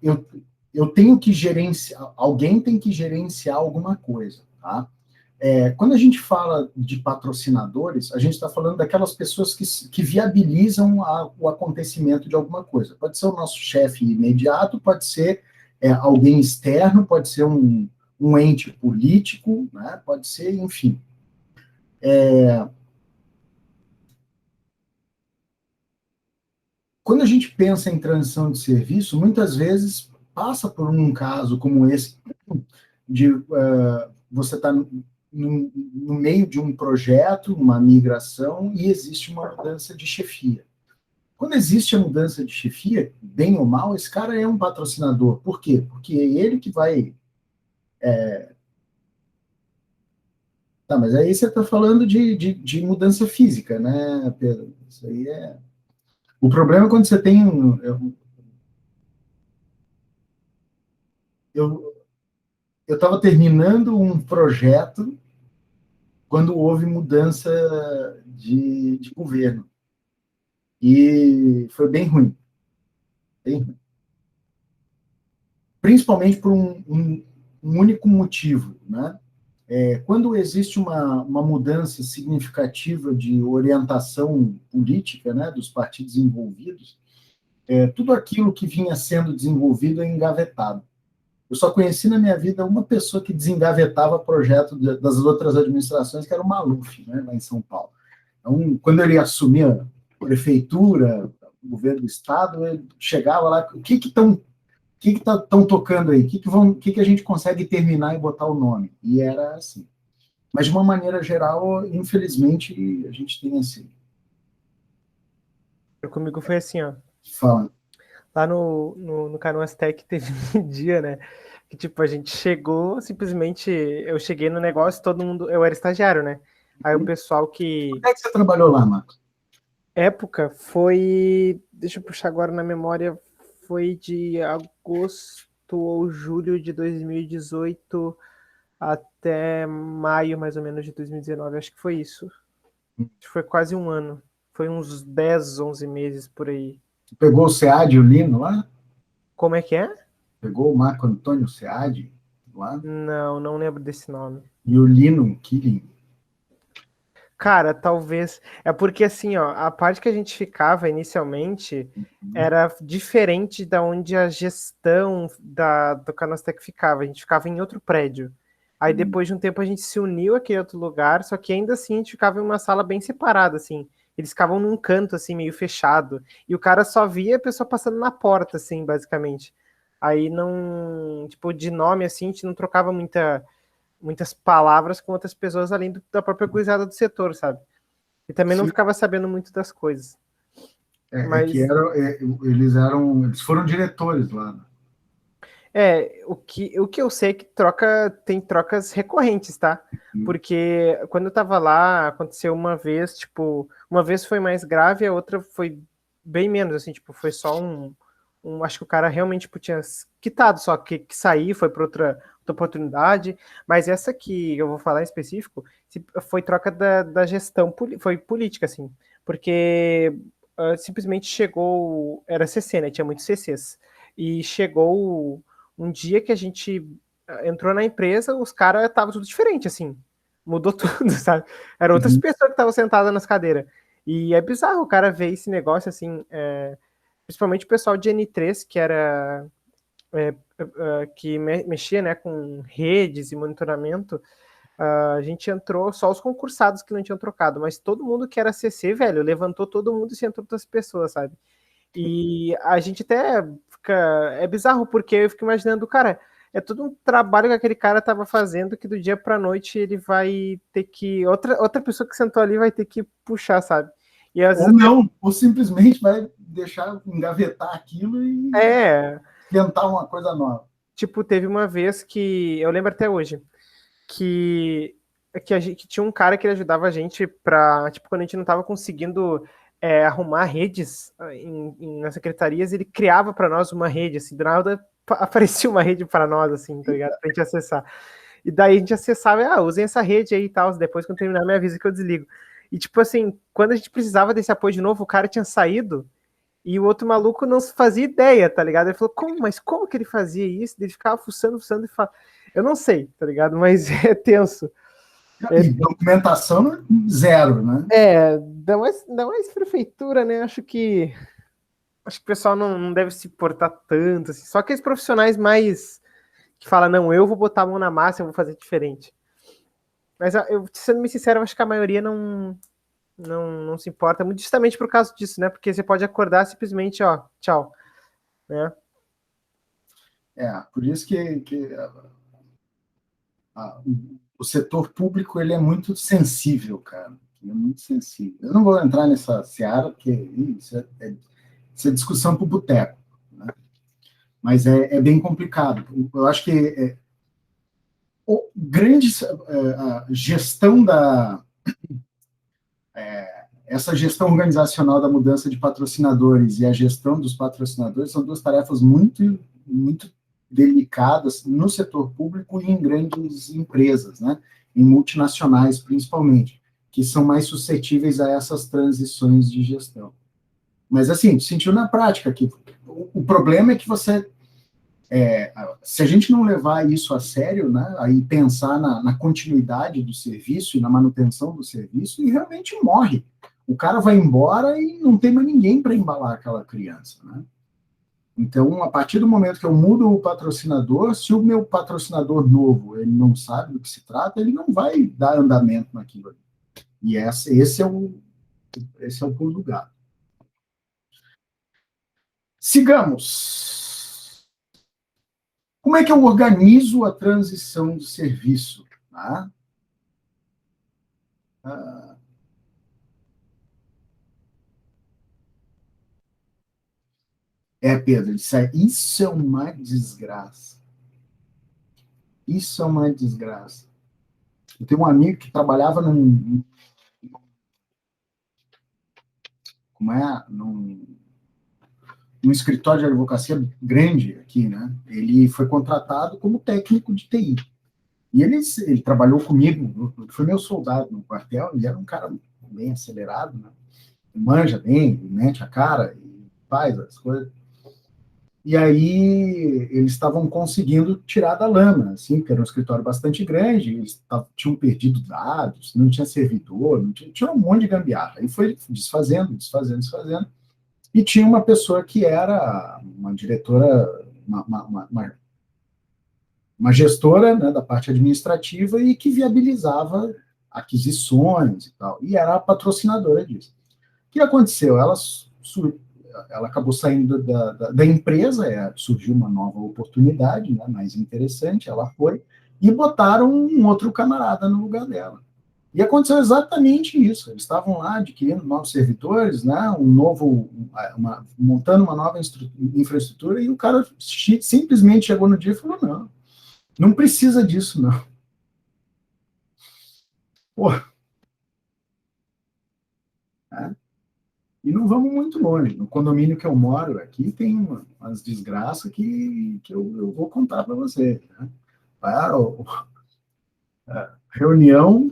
eu tenho que gerenciar, alguém tem que gerenciar alguma coisa, tá? Quando a gente fala de patrocinadores, a gente está falando daquelas pessoas que viabilizam o acontecimento de alguma coisa. Pode ser o nosso chefe imediato, pode ser alguém externo, pode ser um ente político, né? Pode ser, enfim. Quando a gente pensa em transição de serviço, muitas vezes passa por um caso como esse, de você estar no meio de um projeto, uma migração, e existe uma mudança de chefia. Quando existe a mudança de chefia, bem ou mal, esse cara é um patrocinador. Por quê? Porque é ele que vai... Tá, mas aí você está falando de mudança física, né, Pedro? Isso aí é... O problema é quando você tem... Eu estava terminando um projeto quando houve mudança de governo. E foi bem ruim. Bem ruim. Principalmente por um único motivo, né? Quando existe uma mudança significativa de orientação política, né, dos partidos envolvidos, tudo aquilo que vinha sendo desenvolvido é engavetado. Eu só conheci na minha vida uma pessoa que desengavetava projeto das outras administrações, que era o Maluf, né, lá em São Paulo. Então, quando ele assumia prefeitura, governo do estado, ele chegava lá, o que estão tocando aí? O que a gente consegue terminar e botar o nome? E era assim. Mas, de uma maneira geral, infelizmente, a gente tem assim. Comigo foi assim, ó. Fala. Lá no Canoas Tech teve um dia, né? Que tipo, a gente chegou, simplesmente, eu cheguei no negócio, todo mundo, eu era estagiário, né? Aí o pessoal que... Onde é que você trabalhou lá, Marcos? Época foi, deixa eu puxar agora na memória, foi de agosto ou julho de 2018 até maio, mais ou menos, de 2019, acho que foi isso. Acho que foi quase um ano. Foi uns 10, 11 meses por aí. Pegou o SEAD e o Lino lá? Como é que é? Pegou o Marco Antônio SEAD lá? Não lembro desse nome. E o Lino Killing? Cara, talvez. É porque assim, ó, a parte que a gente ficava inicialmente era diferente da onde a gestão do Canostec ficava. A gente ficava em outro prédio. Aí depois de um tempo a gente se uniu àquele outro lugar, só que ainda assim a gente ficava em uma sala bem separada, assim. Eles ficavam num canto, assim, meio fechado. E o cara só via a pessoa passando na porta, assim, basicamente. Aí não. Tipo, de nome, assim, a gente não trocava muitas palavras com outras pessoas além da própria gurizada do setor, sabe? E também não ficava sabendo muito das coisas. Mas Eles foram diretores lá. o que eu sei é que tem trocas recorrentes, tá? Porque quando eu tava lá, aconteceu uma vez, tipo, uma vez foi mais grave, a outra foi bem menos, assim, tipo, foi só acho que o cara realmente tipo, tinha quitado, só que sair, foi para outra oportunidade, mas essa que eu vou falar em específico foi troca da gestão, foi política, assim, porque simplesmente chegou, era CC, né, tinha muitos CCs, e chegou um dia que a gente entrou na empresa, os caras estavam tudo diferente, assim, mudou tudo, sabe, eram outras pessoas que estavam sentadas nas cadeiras, e é bizarro o cara ver esse negócio, assim, principalmente o pessoal de N3, que era que mexia, né, com redes e monitoramento, A gente entrou, só os concursados que não tinham trocado, mas todo mundo que era CC, velho, levantou todo mundo e entrou outras pessoas, sabe? E a gente até fica... É bizarro, porque eu fico imaginando, cara, é todo um trabalho que aquele cara tava fazendo que do dia pra noite ele vai ter que... Outra pessoa que sentou ali vai ter que puxar, sabe? E às ou não, ou simplesmente vai deixar engavetar aquilo e tentar uma coisa nova. Tipo, teve uma vez que... Eu lembro até hoje que tinha um cara que ele ajudava a gente pra... Tipo, quando a gente não tava conseguindo... arrumar redes nas secretarias, ele criava para nós uma rede, assim, do nada aparecia uma rede para nós, assim, tá ligado? Pra gente acessar. E daí a gente acessava, usem essa rede aí e tal, depois quando terminar me avisa que eu desligo. E tipo assim, quando a gente precisava desse apoio de novo, o cara tinha saído e o outro maluco não fazia ideia, tá ligado? Ele falou, mas como que ele fazia isso? Ele ficava fuçando e falava, eu não sei, tá ligado? Mas é tenso. E documentação zero, né? Dá mais prefeitura, né? Acho que o pessoal não deve se importar tanto, assim. Só aqueles profissionais mais que falam, não, eu vou botar a mão na massa, eu vou fazer diferente. Mas, sendo bem sincero, eu acho que a maioria não se importa, muito justamente por causa disso, né? Porque você pode acordar simplesmente, tchau, né? Por isso que o setor público ele é muito sensível, cara. Ele é muito sensível. Eu não vou entrar nessa seara, porque isso é discussão para o boteco, né? Mas é bem complicado. Eu acho que a gestão essa gestão organizacional da mudança de patrocinadores e a gestão dos patrocinadores são duas tarefas muito, muito delicadas no setor público e em grandes empresas, né? Em multinacionais, principalmente, que são mais suscetíveis a essas transições de gestão. Mas, assim, sentiu na prática que o problema é que se a gente não levar isso a sério, né, aí pensar na continuidade do serviço e na manutenção do serviço, e realmente morre. O cara vai embora e não tem mais ninguém para embalar aquela criança, né? Então, a partir do momento que eu mudo o patrocinador, se o meu patrocinador novo ele não sabe do que se trata, ele não vai dar andamento naquilo. E esse é o pulo do gato. Sigamos. Como é que eu organizo a transição do serviço? Tá? Pedro, isso é uma desgraça. Isso é uma desgraça. Eu tenho um amigo que trabalhava num escritório de advocacia grande aqui, né? Ele foi contratado como técnico de TI. E ele trabalhou comigo, foi meu soldado no quartel, ele era um cara bem acelerado, né? Manja bem, mete a cara e faz as coisas. E aí eles estavam conseguindo tirar da lama, assim, porque era um escritório bastante grande, eles tinham perdido dados, não tinha servidor, tinha um monte de gambiarra. Aí foi desfazendo, e tinha uma pessoa que era uma diretora, uma gestora, né, da parte administrativa e que viabilizava aquisições e tal, e era a patrocinadora disso. O que aconteceu? Ela acabou saindo da empresa, surgiu uma nova oportunidade, né, mais interessante, ela foi, e botaram um outro camarada no lugar dela. E aconteceu exatamente isso. Eles estavam lá adquirindo novos servidores, né, montando uma nova infraestrutura, e o cara simplesmente chegou no dia e falou, não precisa disso, não. Pô. E não vamos muito longe. No condomínio que eu moro aqui tem umas desgraças que eu vou contar para você. Né? Reunião,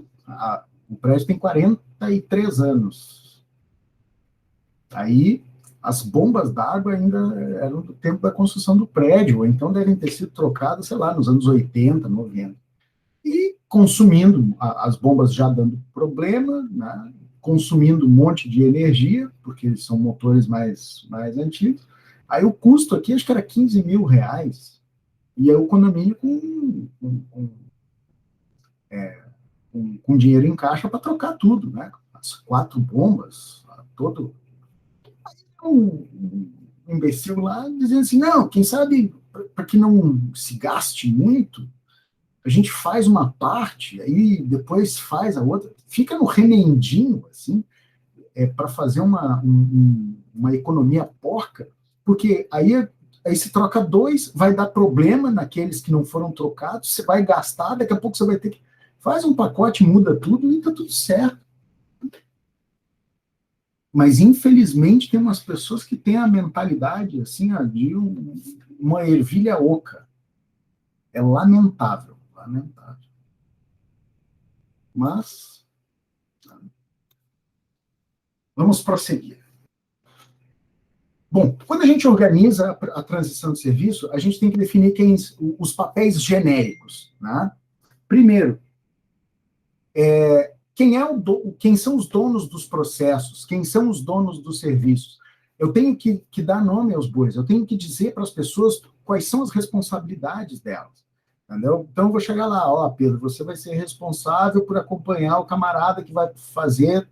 o prédio tem 43 anos. Aí as bombas d'água ainda eram do tempo da construção do prédio, ou então devem ter sido trocadas, sei lá, nos anos 80, 90. E consumindo, as bombas já dando problema, né? Consumindo um monte de energia, porque são motores mais antigos. Aí o custo aqui, acho que era 15 mil reais, e aí o condomínio com com dinheiro em caixa para trocar tudo, né? As 4 bombas, todo um imbecil lá dizendo assim, não, quem sabe, para que não se gaste muito, a gente faz uma parte, aí depois faz a outra, fica no remendinho, assim, para fazer uma economia porca, porque aí se troca 2, vai dar problema naqueles que não foram trocados, você vai gastar, daqui a pouco você vai ter que... Faz um pacote, muda tudo e tá tudo certo. Mas, infelizmente, tem umas pessoas que têm a mentalidade, assim, de uma ervilha oca. É lamentável, lamentável. Mas, vamos prosseguir. Bom, quando a gente organiza a transição de serviço, a gente tem que definir os papéis genéricos, né? Primeiro, quem são os donos dos processos, quem são os donos dos serviços. Eu tenho que dar nome aos bois, eu tenho que dizer para as pessoas quais são as responsabilidades delas. Entendeu? Então, eu vou chegar lá, ó, Pedro, você vai ser responsável por acompanhar o camarada que vai fazer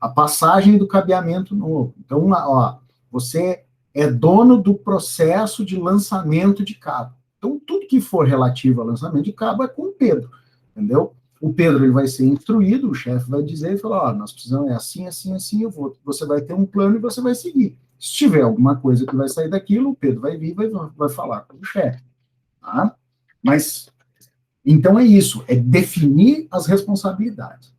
a passagem do cabeamento novo. Então, ó, você é dono do processo de lançamento de cabo. Então, tudo que for relativo ao lançamento de cabo é com o Pedro, entendeu? O Pedro ele vai ser instruído, o chefe vai dizer e falar, ó, nós precisamos, assim, assim, assim, você vai ter um plano e você vai seguir. Se tiver alguma coisa que vai sair daquilo, o Pedro vai vir e vai falar com o chefe. Tá? Mas, então é isso, é definir as responsabilidades.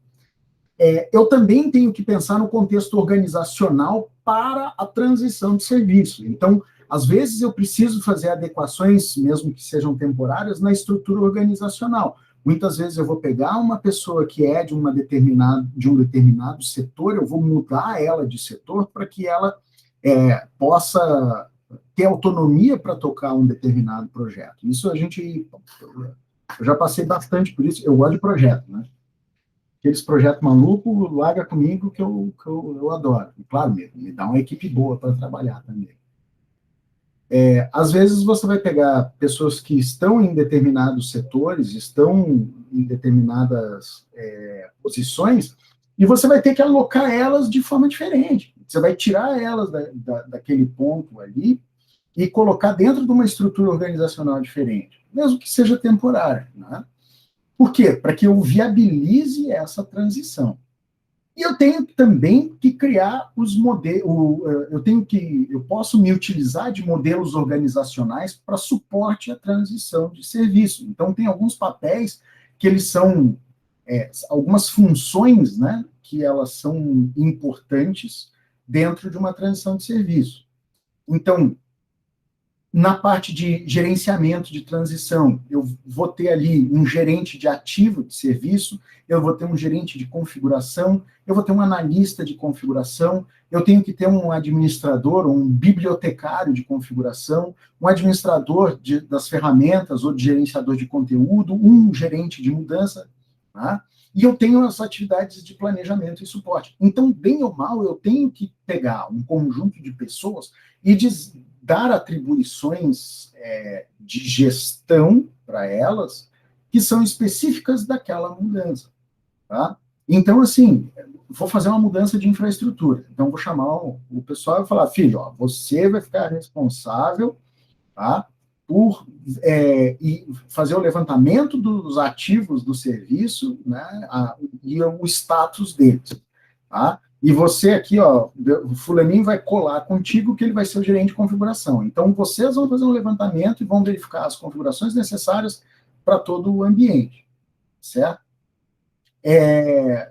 Eu também tenho que pensar no contexto organizacional para a transição de serviço. Então, às vezes eu preciso fazer adequações, mesmo que sejam temporárias, na estrutura organizacional. Muitas vezes eu vou pegar uma pessoa que é de um determinado setor, eu vou mudar ela de setor para que ela possa ter autonomia para tocar um determinado projeto. Isso eu já passei bastante por isso, eu gosto de projeto, né? Aqueles projetos malucos, larga comigo que eu adoro. E, claro, me dá uma equipe boa para trabalhar também. Às vezes você vai pegar pessoas que estão em determinados setores, estão em determinadas posições, e você vai ter que alocar elas de forma diferente. Você vai tirar elas daquele ponto ali e colocar dentro de uma estrutura organizacional diferente, mesmo que seja temporária, né? Por quê? Para que eu viabilize essa transição. E eu tenho também que criar os modelos, eu posso me utilizar de modelos organizacionais para suporte à transição de serviço. Então, tem alguns papéis que eles são, algumas funções, né, que elas são importantes dentro de uma transição de serviço. Então, na parte de gerenciamento de transição, eu vou ter ali um gerente de ativo de serviço, eu vou ter um gerente de configuração, eu vou ter um analista de configuração, eu tenho que ter um administrador, um bibliotecário de configuração, um administrador das ferramentas ou de gerenciador de conteúdo, um gerente de mudança, tá? E eu tenho as atividades de planejamento e suporte. Então, bem ou mal, eu tenho que pegar um conjunto de pessoas e dar atribuições de gestão para elas que são específicas daquela mudança. Tá? Então, assim, vou fazer uma mudança de infraestrutura. Então, vou chamar o pessoal e falar, filho, ó, você vai ficar responsável, tá, por e fazer o levantamento dos ativos do serviço, né, e o status deles. Tá? E você aqui, ó, o fulaninho vai colar contigo que ele vai ser o gerente de configuração. Então, vocês vão fazer um levantamento e vão verificar as configurações necessárias para todo o ambiente, certo?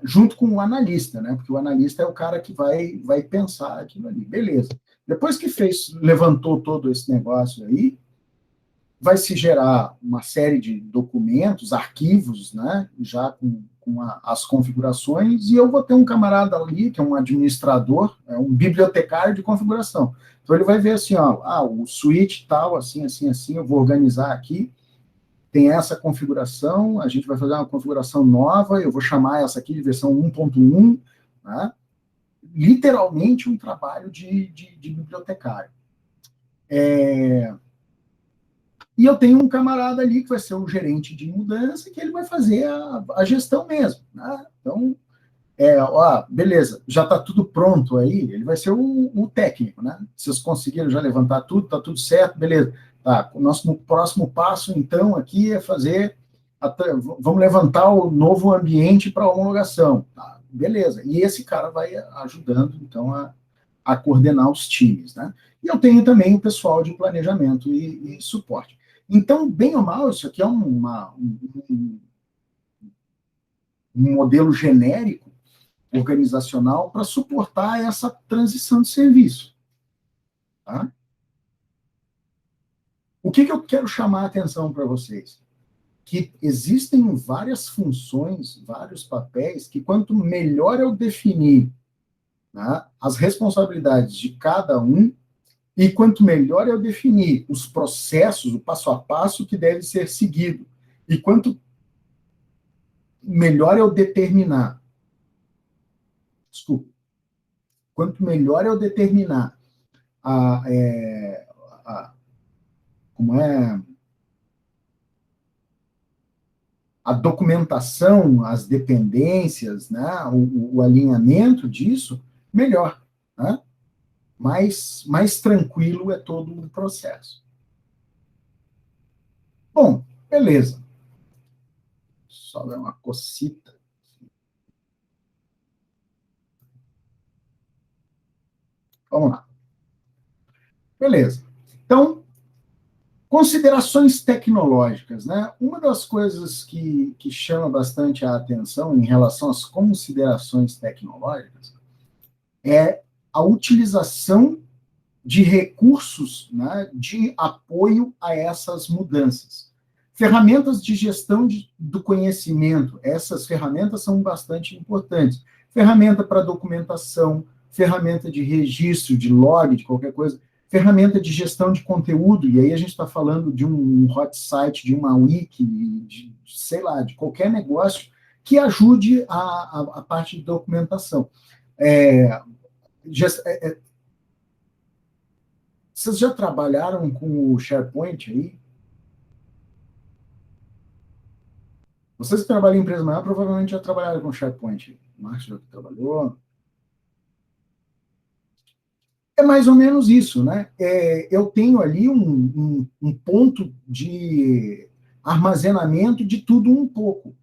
Junto com o analista, né? Porque o analista é o cara que vai pensar aquilo ali. Beleza. Depois que levantou todo esse negócio aí, vai se gerar uma série de documentos, arquivos, né? Já com as configurações, e eu vou ter um camarada ali, que é um administrador, um bibliotecário de configuração. Então, ele vai ver assim, ó, o switch tal, assim, assim, assim, eu vou organizar aqui, tem essa configuração, a gente vai fazer uma configuração nova, eu vou chamar essa aqui de versão 1.1, né? Literalmente um trabalho de bibliotecário. E eu tenho um camarada ali que vai ser o gerente de mudança, que ele vai fazer a gestão mesmo. Né? Então, ó, beleza, já está tudo pronto aí, ele vai ser o técnico, né? Vocês conseguiram já levantar tudo, está tudo certo, beleza. Tá, o nosso próximo passo, então, aqui é fazer, vamos levantar o novo ambiente para homologação. Tá, beleza, e esse cara vai ajudando, então, a coordenar os times, né? E eu tenho também o pessoal de planejamento e suporte. Então, bem ou mal, isso aqui é um modelo genérico organizacional para suportar essa transição de serviço. Tá? O que eu quero chamar a atenção para vocês? Que existem várias funções, vários papéis, que quanto melhor eu definir, né, as responsabilidades de cada um, e quanto melhor eu definir os processos, o passo a passo que deve ser seguido, e quanto melhor eu determinar, desculpa, quanto melhor eu determinar a, a como é a documentação, as dependências, né, o alinhamento disso, melhor. Né? Mais tranquilo é todo o processo. Bom, beleza. Só dar uma cocita. Vamos lá. Beleza. Então, considerações tecnológicas, né? Uma das coisas que chama bastante a atenção em relação às considerações tecnológicas é a utilização de recursos, né, de apoio a essas mudanças. Ferramentas de gestão do conhecimento, essas ferramentas são bastante importantes. Ferramenta para documentação, ferramenta de registro, de log, de qualquer coisa, ferramenta de gestão de conteúdo, e aí a gente está falando de um hot site, de uma wiki, de, sei lá, de qualquer negócio que ajude a parte de documentação. Vocês já trabalharam com o SharePoint aí? Vocês que trabalham em empresa maior provavelmente já trabalharam com SharePoint. O Marcos já trabalhou. É mais ou menos isso, né? Eu tenho ali um ponto de armazenamento de tudo um pouco.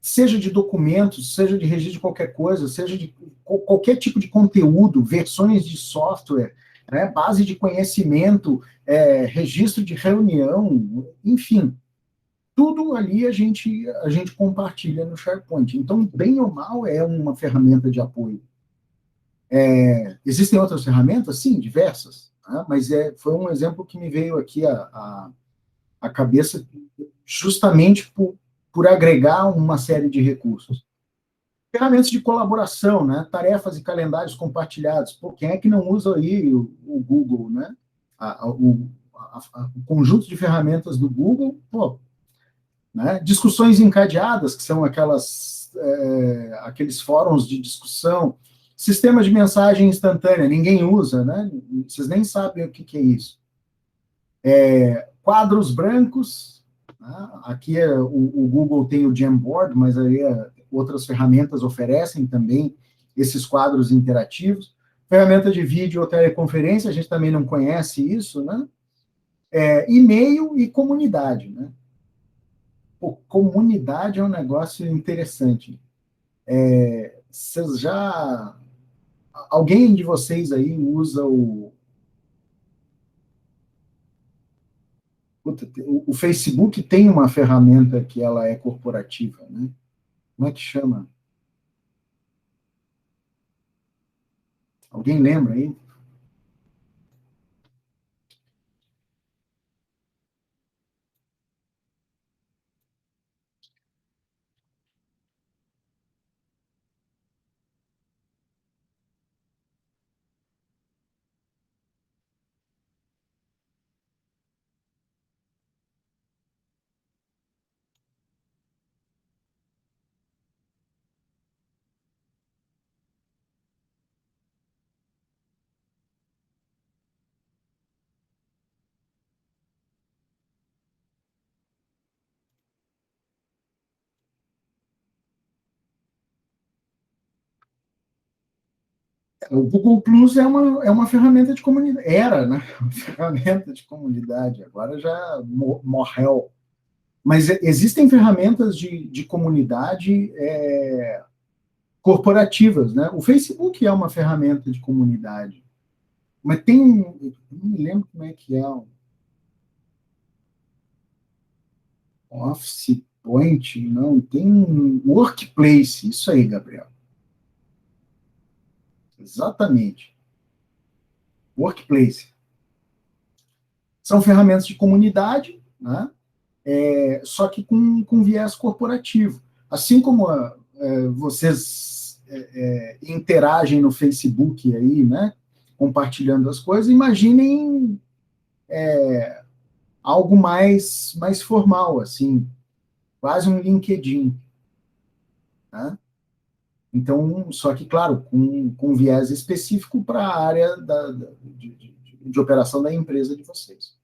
Seja de documentos, seja de registro de qualquer coisa, seja de qualquer tipo de conteúdo, versões de software, né? Base de conhecimento, registro de reunião, enfim. Tudo ali a gente compartilha no SharePoint. Então, bem ou mal, é uma ferramenta de apoio. Existem outras ferramentas? Sim, diversas. Né? Mas foi um exemplo que me veio aqui a cabeça justamente por agregar uma série de recursos. Ferramentas de colaboração, né? Tarefas e calendários compartilhados. Pô, quem é que não usa aí o Google, né? O conjunto de ferramentas do Google, pô, né? Discussões encadeadas, que são aqueles fóruns de discussão, sistemas de mensagem instantânea, ninguém usa, né? Vocês nem sabem o que é isso. Quadros brancos, né? Aqui o Google tem o Jamboard, mas aí outras ferramentas oferecem também esses quadros interativos. Ferramenta de vídeo ou teleconferência, a gente também não conhece isso, né? E-mail e comunidade, né? Pô, comunidade é um negócio interessante. Vocês já. Alguém de vocês aí usa o. Puta, o Facebook tem uma ferramenta que ela é corporativa, né? Como é que chama? Alguém lembra aí? O Google Plus é uma ferramenta de comunidade. Era, né? Uma ferramenta de comunidade. Agora já morreu. Mas existem ferramentas de comunidade corporativas, né? O Facebook é uma ferramenta de comunidade. Mas tem eu não me lembro como é que é. Office Point, não, tem um Workplace. Isso aí, Gabriel. Exatamente. Workplace. São ferramentas de comunidade, né? Só que com viés corporativo. Assim como vocês interagem no Facebook aí, né? Compartilhando as coisas, imaginem algo mais formal, assim, quase um LinkedIn. Né? Então, só que, claro, com viés específico para a área de operação da empresa de vocês.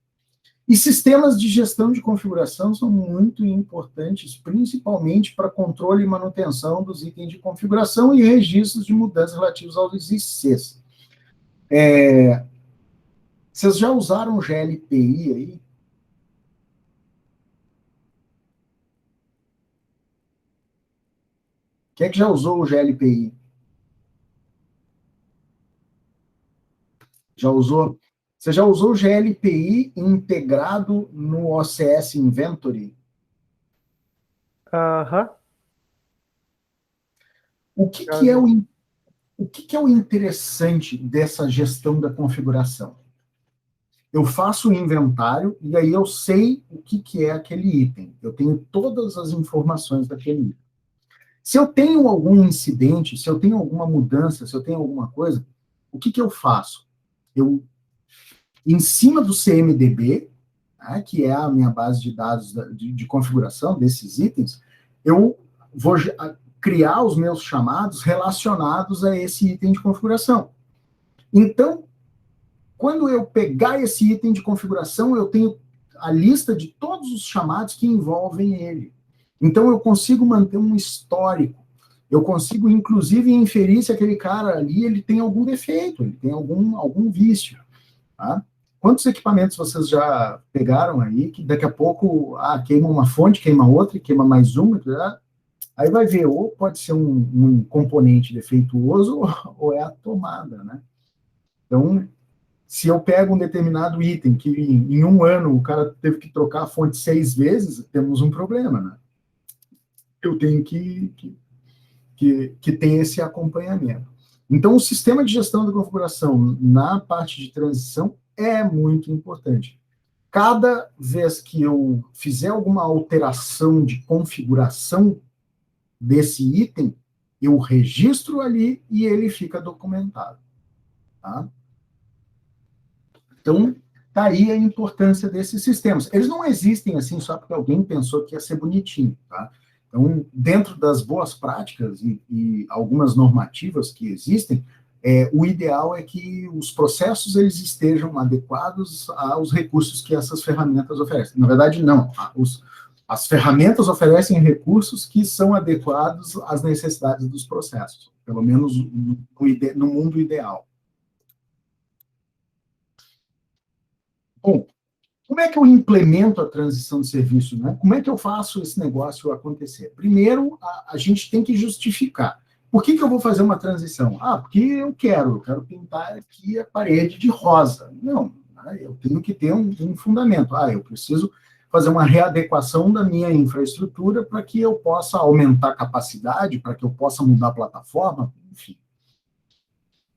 E sistemas de gestão de configuração são muito importantes, principalmente para controle e manutenção dos itens de configuração e registros de mudanças relativos aos ICs. Vocês já usaram o GLPI aí? Quem é que já usou o GLPI? Já usou? Você já usou o GLPI integrado no OCS Inventory? Aham. O que é o interessante dessa gestão da configuração? Eu faço o inventário e aí eu sei o que é aquele item. Eu tenho todas as informações daquele item. Se eu tenho algum incidente, se eu tenho alguma mudança, se eu tenho alguma coisa, o que eu faço? Eu, em cima do CMDB, né, que é a minha base de dados de configuração desses itens, eu vou criar os meus chamados relacionados a esse item de configuração. Então, quando eu pegar esse item de configuração, eu tenho a lista de todos os chamados que envolvem ele. Então, eu consigo manter um histórico. Eu consigo, inclusive, inferir se aquele cara ali ele tem algum defeito, ele tem algum vício. Tá? Quantos equipamentos vocês já pegaram aí, que daqui a pouco queima uma fonte, queima outra, queima mais uma, tá? Aí vai ver, ou pode ser um componente defeituoso, ou é a tomada, né? Então, se eu pego um determinado item que em um ano o cara teve que trocar a fonte 6 vezes, temos um problema, né? Eu tenho que ter esse acompanhamento. Então, o sistema de gestão da configuração na parte de transição é muito importante. Cada vez que eu fizer alguma alteração de configuração desse item, eu registro ali e ele fica documentado. Tá? Então, tá aí a importância desses sistemas. Eles não existem assim só porque alguém pensou que ia ser bonitinho, tá? Então, dentro das boas práticas e algumas normativas que existem, o ideal é que os processos eles estejam adequados aos recursos que essas ferramentas oferecem. Na verdade, não. As ferramentas oferecem recursos que são adequados às necessidades dos processos, pelo menos no mundo ideal. Bom, como é que eu implemento a transição de serviço, né? Como é que eu faço esse negócio acontecer? Primeiro, a gente tem que justificar. Por que eu vou fazer uma transição? Porque eu quero pintar aqui a parede de rosa. Não, né? Eu tenho que ter um fundamento. Eu preciso fazer uma readequação da minha infraestrutura para que eu possa aumentar a capacidade, para que eu possa mudar a plataforma, enfim.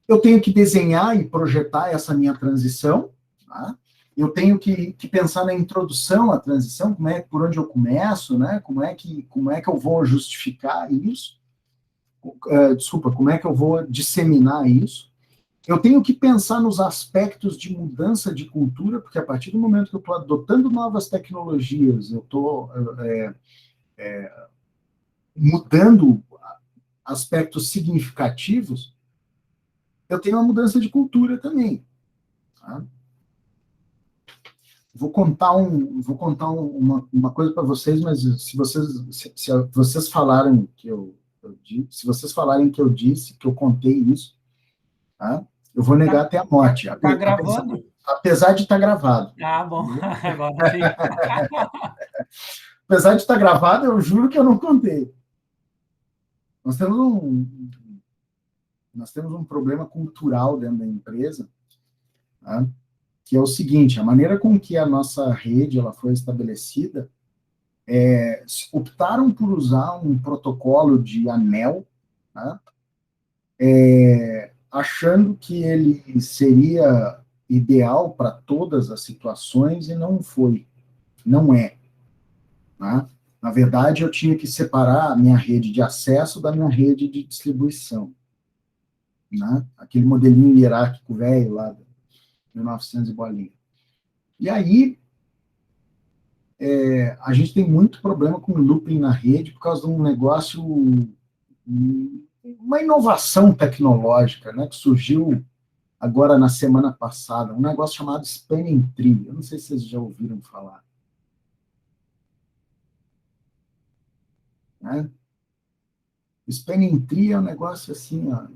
Eu tenho que desenhar e projetar essa minha transição, tá? Eu tenho que pensar na introdução à transição, por onde eu começo, né? Como é que eu vou justificar isso? Como é que eu vou disseminar isso? Eu tenho que pensar nos aspectos de mudança de cultura, porque a partir do momento que eu estou adotando novas tecnologias, eu estou mudando aspectos significativos, eu tenho uma mudança de cultura também. Tá? Vou contar uma coisa para vocês, mas se vocês falarem que eu disse, que eu contei isso, Tá? Eu vou negar até a morte. Tá gravando? Apesar de estar gravado. Ah, bom. Agora sim. Apesar de estar gravado, eu juro que eu não contei. Nós temos um problema cultural dentro da empresa, tá? Que é o seguinte: a maneira com que a nossa rede ela foi estabelecida, optaram por usar um protocolo de anel, tá? Achando que ele seria ideal para todas as situações, e não foi, não é. Tá? Na verdade, eu tinha que separar a minha rede de acesso da minha rede de distribuição. Né? Aquele modelinho hierárquico velho lá, de 1900 e bolinha. E aí, a gente tem muito problema com looping na rede por causa de um negócio, uma inovação tecnológica, né, que surgiu agora na semana passada, um negócio chamado Spanning Tree. Eu não sei se vocês já ouviram falar. Né? Spanning Tree é um negócio assim, ó,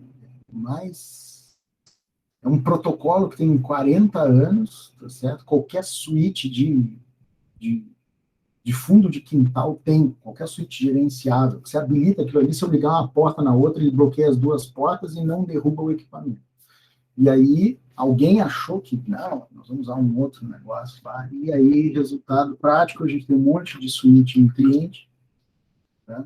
é um protocolo que tem 40 anos, tá certo? Qualquer suíte de fundo de quintal tem, qualquer suíte gerenciável. Você habilita aquilo ali, se eu ligar uma porta na outra, ele bloqueia as duas portas e não derruba o equipamento. E aí, alguém achou que, não, nós vamos usar um outro negócio lá. E aí, resultado prático, a gente tem um monte de suíte em cliente, né?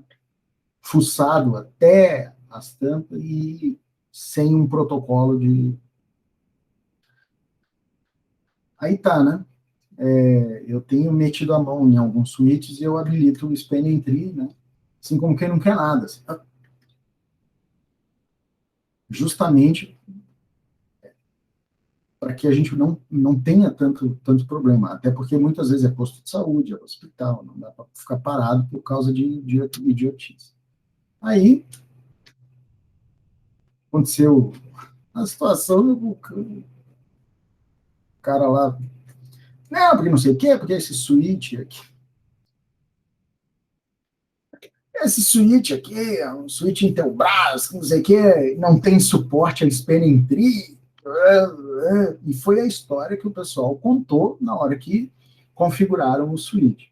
Fuçado até as tampas e sem um protocolo de... Aí tá, né? Eu tenho metido a mão em alguns switches e eu habilito o Spanning Tree, né? Assim como quem não quer nada. Assim, justamente para que a gente não tenha tanto problema. Até porque muitas vezes é posto de saúde, é hospital, não dá para ficar parado por causa de idiotice. Aí, aconteceu a situação do cara lá, não, porque não sei o quê, porque esse switch aqui é um switch Intelbras, não sei o quê, não tem suporte a Spanning Tree. E foi a história que o pessoal contou na hora que configuraram o switch.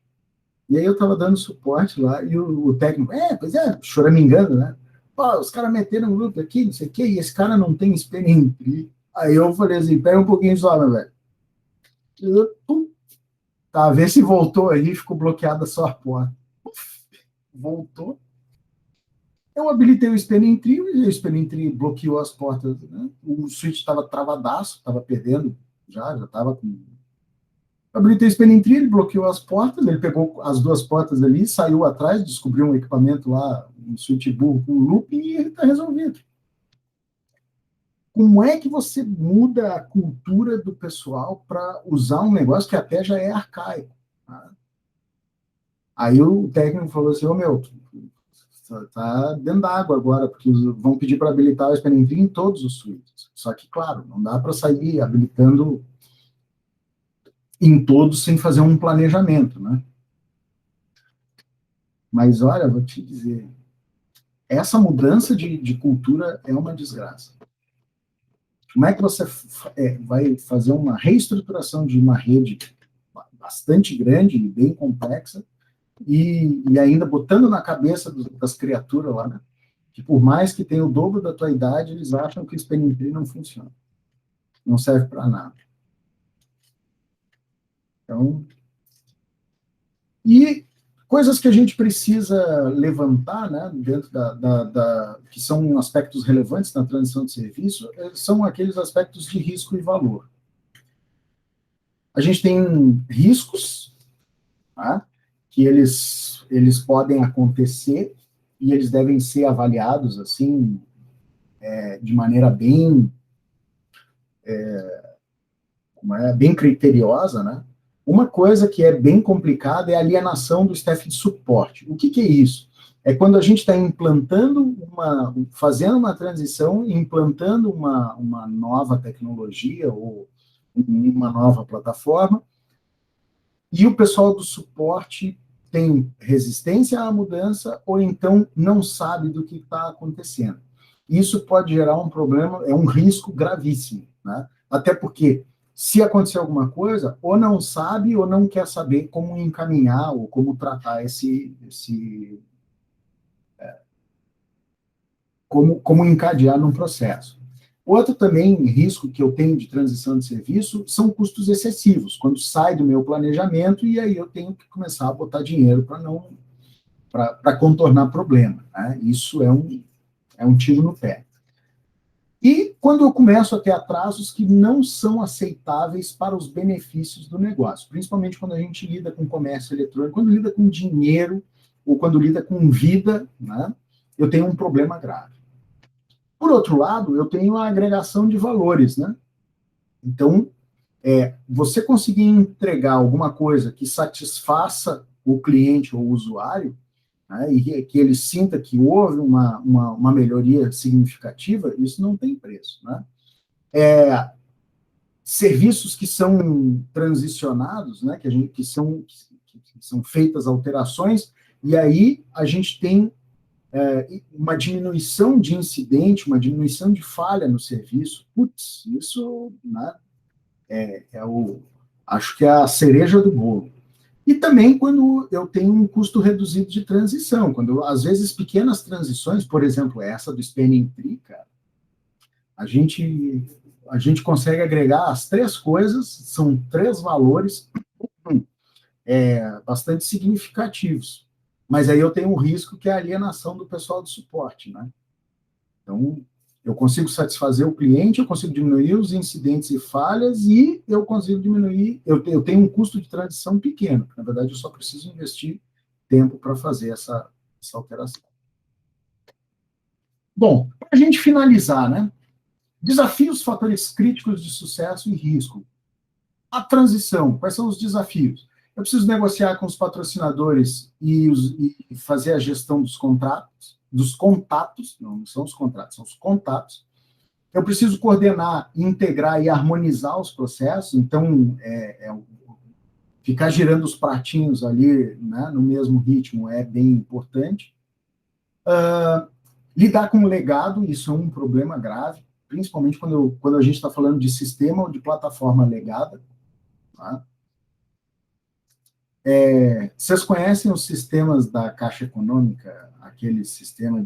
E aí eu estava dando suporte lá, e o técnico, pois é, choramingando, né? Pô, os caras meteram um loop aqui, não sei o quê, e esse cara não tem Spanning Tree. Aí eu falei assim, pera um pouquinho só, meu velho. Tá, vê se voltou aí, ficou bloqueada só a porta. Voltou. Eu habilitei o Spanning Tree, e o Spanning Tree bloqueou as portas, né? O switch estava travadaço, estava perdendo, já estava com... Habilitei o Spanning Tree, ele bloqueou as portas, ele pegou as duas portas ali, saiu atrás, descobriu um equipamento lá, um switch burro com looping, e ele está resolvido. Como é que você muda a cultura do pessoal para usar um negócio que até já é arcaico? Tá? Aí o técnico falou assim, meu, tá dentro d'água agora, porque vão pedir para habilitar o Spanning Tree em todos os suítes. Só que, claro, não dá para sair habilitando em todos sem fazer um planejamento, né? Mas, olha, vou te dizer, essa mudança de cultura é uma desgraça. Como é que você vai fazer uma reestruturação de uma rede bastante grande e bem complexa, e ainda botando na cabeça das criaturas lá, né? Que por mais que tenha o dobro da tua idade, eles acham que o Spanning Tree não funciona. Não serve para nada. Então, e coisas que a gente precisa levantar, né, dentro que são aspectos relevantes na transição de serviço, são aqueles aspectos de risco e valor. A gente tem riscos, tá, que eles podem acontecer e eles devem ser avaliados assim, de maneira bem bem criteriosa, né? Uma coisa que é bem complicada é a alienação do staff de suporte. O que é isso? É quando a gente está fazendo uma transição, implantando uma nova tecnologia ou uma nova plataforma, e o pessoal do suporte tem resistência à mudança ou então não sabe do que está acontecendo. isso pode gerar um problema, é um risco gravíssimo, né? Até porque, se acontecer alguma coisa, ou não sabe ou não quer saber como encaminhar ou como tratar como encadear num processo. Outro também risco que eu tenho de transição de serviço são custos excessivos, quando sai do meu planejamento e aí eu tenho que começar a botar dinheiro para contornar problema, né? Isso é um tiro no pé. E quando eu começo a ter atrasos que não são aceitáveis para os benefícios do negócio, principalmente quando a gente lida com comércio eletrônico, quando lida com dinheiro ou quando lida com vida, né? Eu tenho um problema grave. Por outro lado, eu tenho a agregação de valores, né? Então, você conseguir entregar alguma coisa que satisfaça o cliente ou o usuário, né, e que ele sinta que houve uma melhoria significativa, isso não tem preço, né? Serviços que são transicionados, né, que são feitas alterações, e aí a gente tem uma diminuição de incidente, uma diminuição de falha no serviço. Putz, isso, né, acho que é a cereja do bolo. E também quando eu tenho um custo reduzido de transição, quando, às vezes, pequenas transições, por exemplo, essa do Spanning Tree, cara, a gente consegue agregar as 3 coisas, são 3 valores bastante significativos. Mas aí eu tenho um risco que é a alienação do pessoal do suporte, né? Então, eu consigo satisfazer o cliente, eu consigo diminuir os incidentes e falhas e eu consigo diminuir, eu tenho um custo de transição pequeno. Na verdade, eu só preciso investir tempo para fazer essa alteração. Bom, para a gente finalizar, né? Desafios, fatores críticos de sucesso e risco. A transição, quais são os desafios? Eu preciso negociar com os patrocinadores e fazer a gestão dos contatos, não são os contratos, são os contatos. Eu preciso coordenar, integrar e harmonizar os processos, então, ficar girando os pratinhos ali, né, no mesmo ritmo é bem importante. Lidar com o legado, isso é um problema grave, principalmente quando a gente está falando de sistema ou de plataforma legada, tá? Vocês conhecem os sistemas da Caixa Econômica, aquele sistema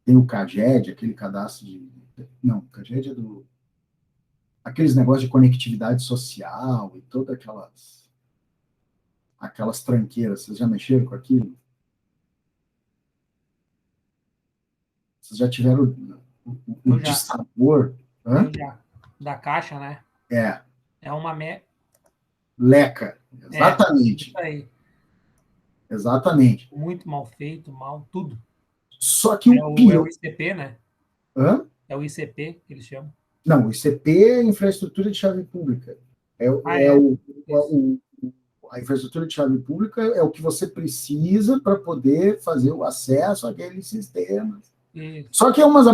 tem o CAGED, aquele cadastro de... Não, o CAGED é aqueles negócios de conectividade social e todas aquelas tranqueiras. Vocês já mexeram com aquilo? Vocês já tiveram o dissabor? Eu já. Da Caixa, né? É uma... Leca, exatamente. Isso aí. Exatamente. Muito mal feito, tudo. Só que o pior... É o ICP, né? Hã? É o ICP que eles chamam. Não, o ICP é infraestrutura de chave pública. A infraestrutura de chave pública é o que você precisa para poder fazer o acesso àqueles sistemas. Isso. Só que são umas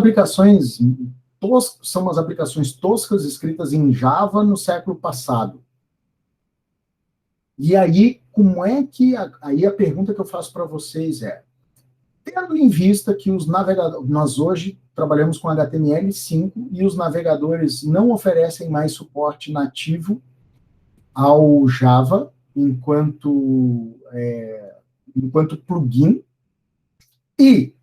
aplicações toscas escritas em Java no século passado. E aí, como é que... Aí a pergunta que eu faço para vocês é, tendo em vista que os navegadores... Nós hoje trabalhamos com HTML5 e os navegadores não oferecem mais suporte nativo ao Java enquanto plugin. E,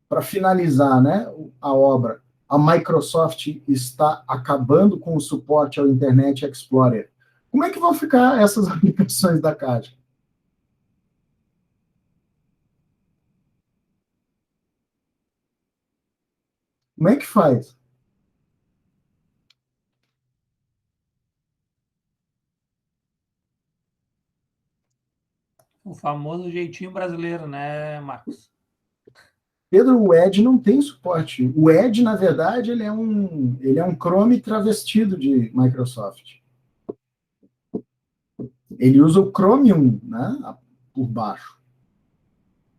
para finalizar, né, a obra, a Microsoft está acabando com o suporte ao Internet Explorer. Como é que vão ficar essas aplicações da Caixa? Como é que faz? O famoso jeitinho brasileiro, né, Marcos? Pedro, o Edge não tem suporte. O Edge, na verdade, ele é um Chrome travestido de Microsoft. Ele usa o Chromium, né, por baixo.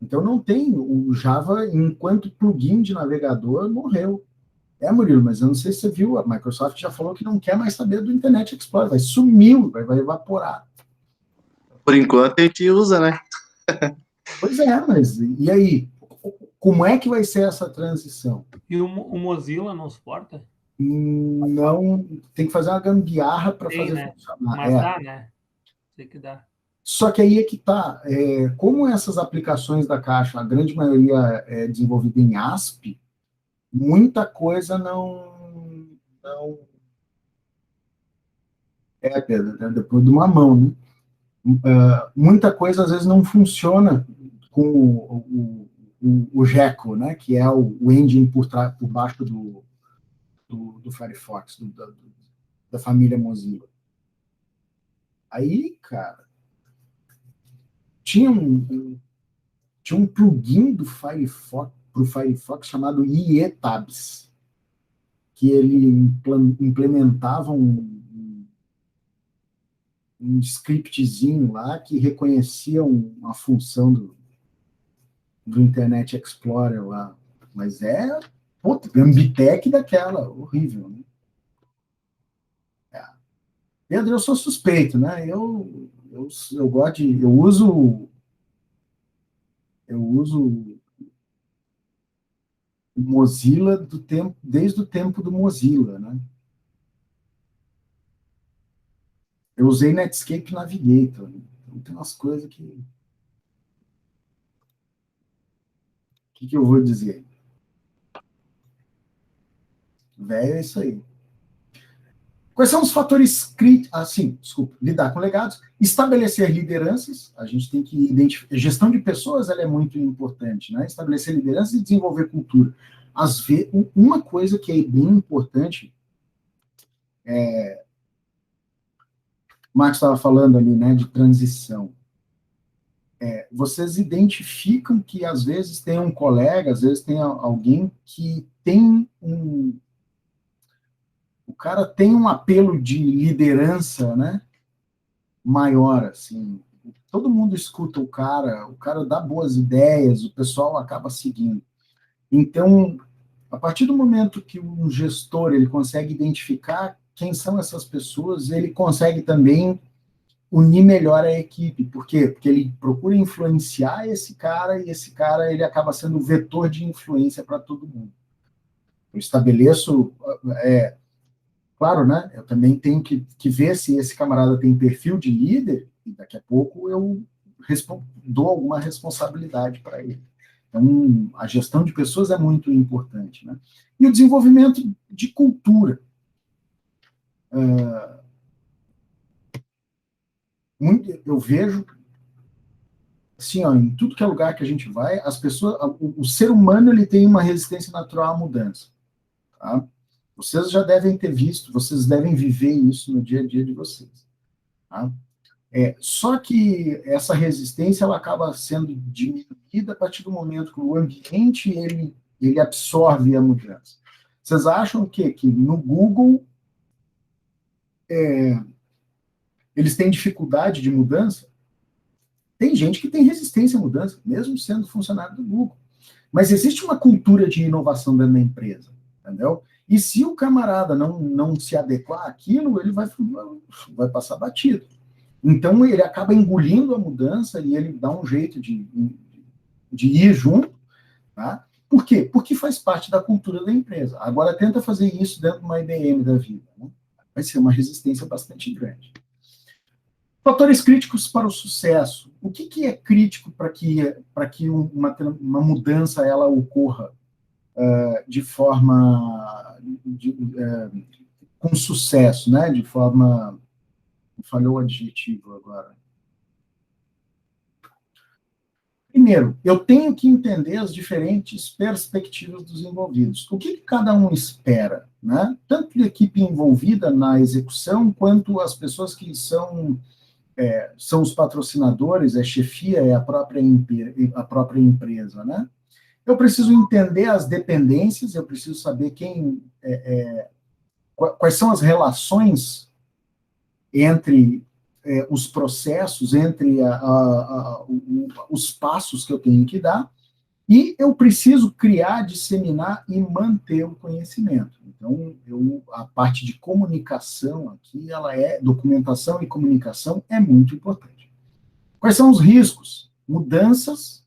Então não tem. O Java, enquanto plugin de navegador, morreu. Murilo, mas eu não sei se você viu, a Microsoft já falou que não quer mais saber do Internet Explorer, vai sumir, vai evaporar. Por enquanto a gente usa, né? Pois é, mas e aí? como é que vai ser essa transição? E o Mozilla não suporta? Não, tem que fazer uma gambiarra para Tem, fazer né? funcionar. Mas dá, né? Sei que dá. Só que aí é que tá, como essas aplicações da Caixa, a grande maioria é desenvolvida em ASP, muita coisa não depois de uma mão, né? Muita coisa às vezes não funciona com o Gecko, né? Que é o engine por baixo do Firefox, da família Mozilla. Aí, cara, tinha um plugin do Firefox para o Firefox chamado IE-Tabs, que ele implementava um scriptzinho lá que reconhecia uma função do Internet Explorer lá. Mas Gambitec daquela, horrível, né? Pedro, eu sou suspeito, né? Eu gosto eu uso o Mozilla desde o tempo do Mozilla, né? Eu usei Netscape Navigator, né? Então tem umas coisas que eu vou dizer? Velho, é isso aí. Quais são os fatores críticos? Desculpa, lidar com legados, estabelecer lideranças, a gente tem que identificar, gestão de pessoas, ela é muito importante, né? Estabelecer lideranças e desenvolver cultura. Uma coisa que é bem importante, o Marcos estava falando ali, né, de transição. Vocês identificam que às vezes tem um colega, às vezes tem alguém que tem o cara tem um apelo de liderança, né, maior, assim. Todo mundo escuta o cara dá boas ideias, o pessoal acaba seguindo. Então, a partir do momento que um gestor ele consegue identificar quem são essas pessoas, ele consegue também unir melhor a equipe. Por quê? Porque ele procura influenciar esse cara, e esse cara ele acaba sendo o vetor de influência para todo mundo. Eu estabeleço, claro, né? Eu também tenho que ver se esse camarada tem perfil de líder, e daqui a pouco eu dou alguma responsabilidade para ele. Então, a gestão de pessoas é muito importante, né? E o desenvolvimento de cultura. Eu vejo, assim, ó, em tudo que é lugar que a gente vai, as pessoas, o ser humano ele tem uma resistência natural à mudança. Tá? Vocês já devem ter visto, vocês devem viver isso no dia a dia de vocês. Tá? Só que essa resistência ela acaba sendo diminuída a partir do momento que o ambiente ele absorve a mudança. Vocês acham que no Google eles têm dificuldade de mudança? Tem gente que tem resistência à mudança, mesmo sendo funcionário do Google. Mas existe uma cultura de inovação dentro da empresa, entendeu? E se o camarada não se adequar àquilo, ele vai passar batido. Então, ele acaba engolindo a mudança e ele dá um jeito de ir junto. Tá? Por quê? Porque faz parte da cultura da empresa. Agora, tenta fazer isso dentro de uma IBM da vida. Né? Vai ser uma resistência bastante grande. Fatores críticos para o sucesso. O que é crítico para que uma mudança ela ocorra de forma com sucesso, né? De forma... Falhou o adjetivo agora. Primeiro, eu tenho que entender as diferentes perspectivas dos envolvidos. O que cada um espera, né? Tanto a equipe envolvida na execução, quanto as pessoas que são os patrocinadores, a chefia, a própria empresa, né? Eu preciso entender as dependências, eu preciso saber quais são as relações entre os processos, entre os passos que eu tenho que dar, e eu preciso criar, disseminar e manter o conhecimento. Então, a parte de comunicação aqui, documentação e comunicação é muito importante. Quais são os riscos? Mudanças,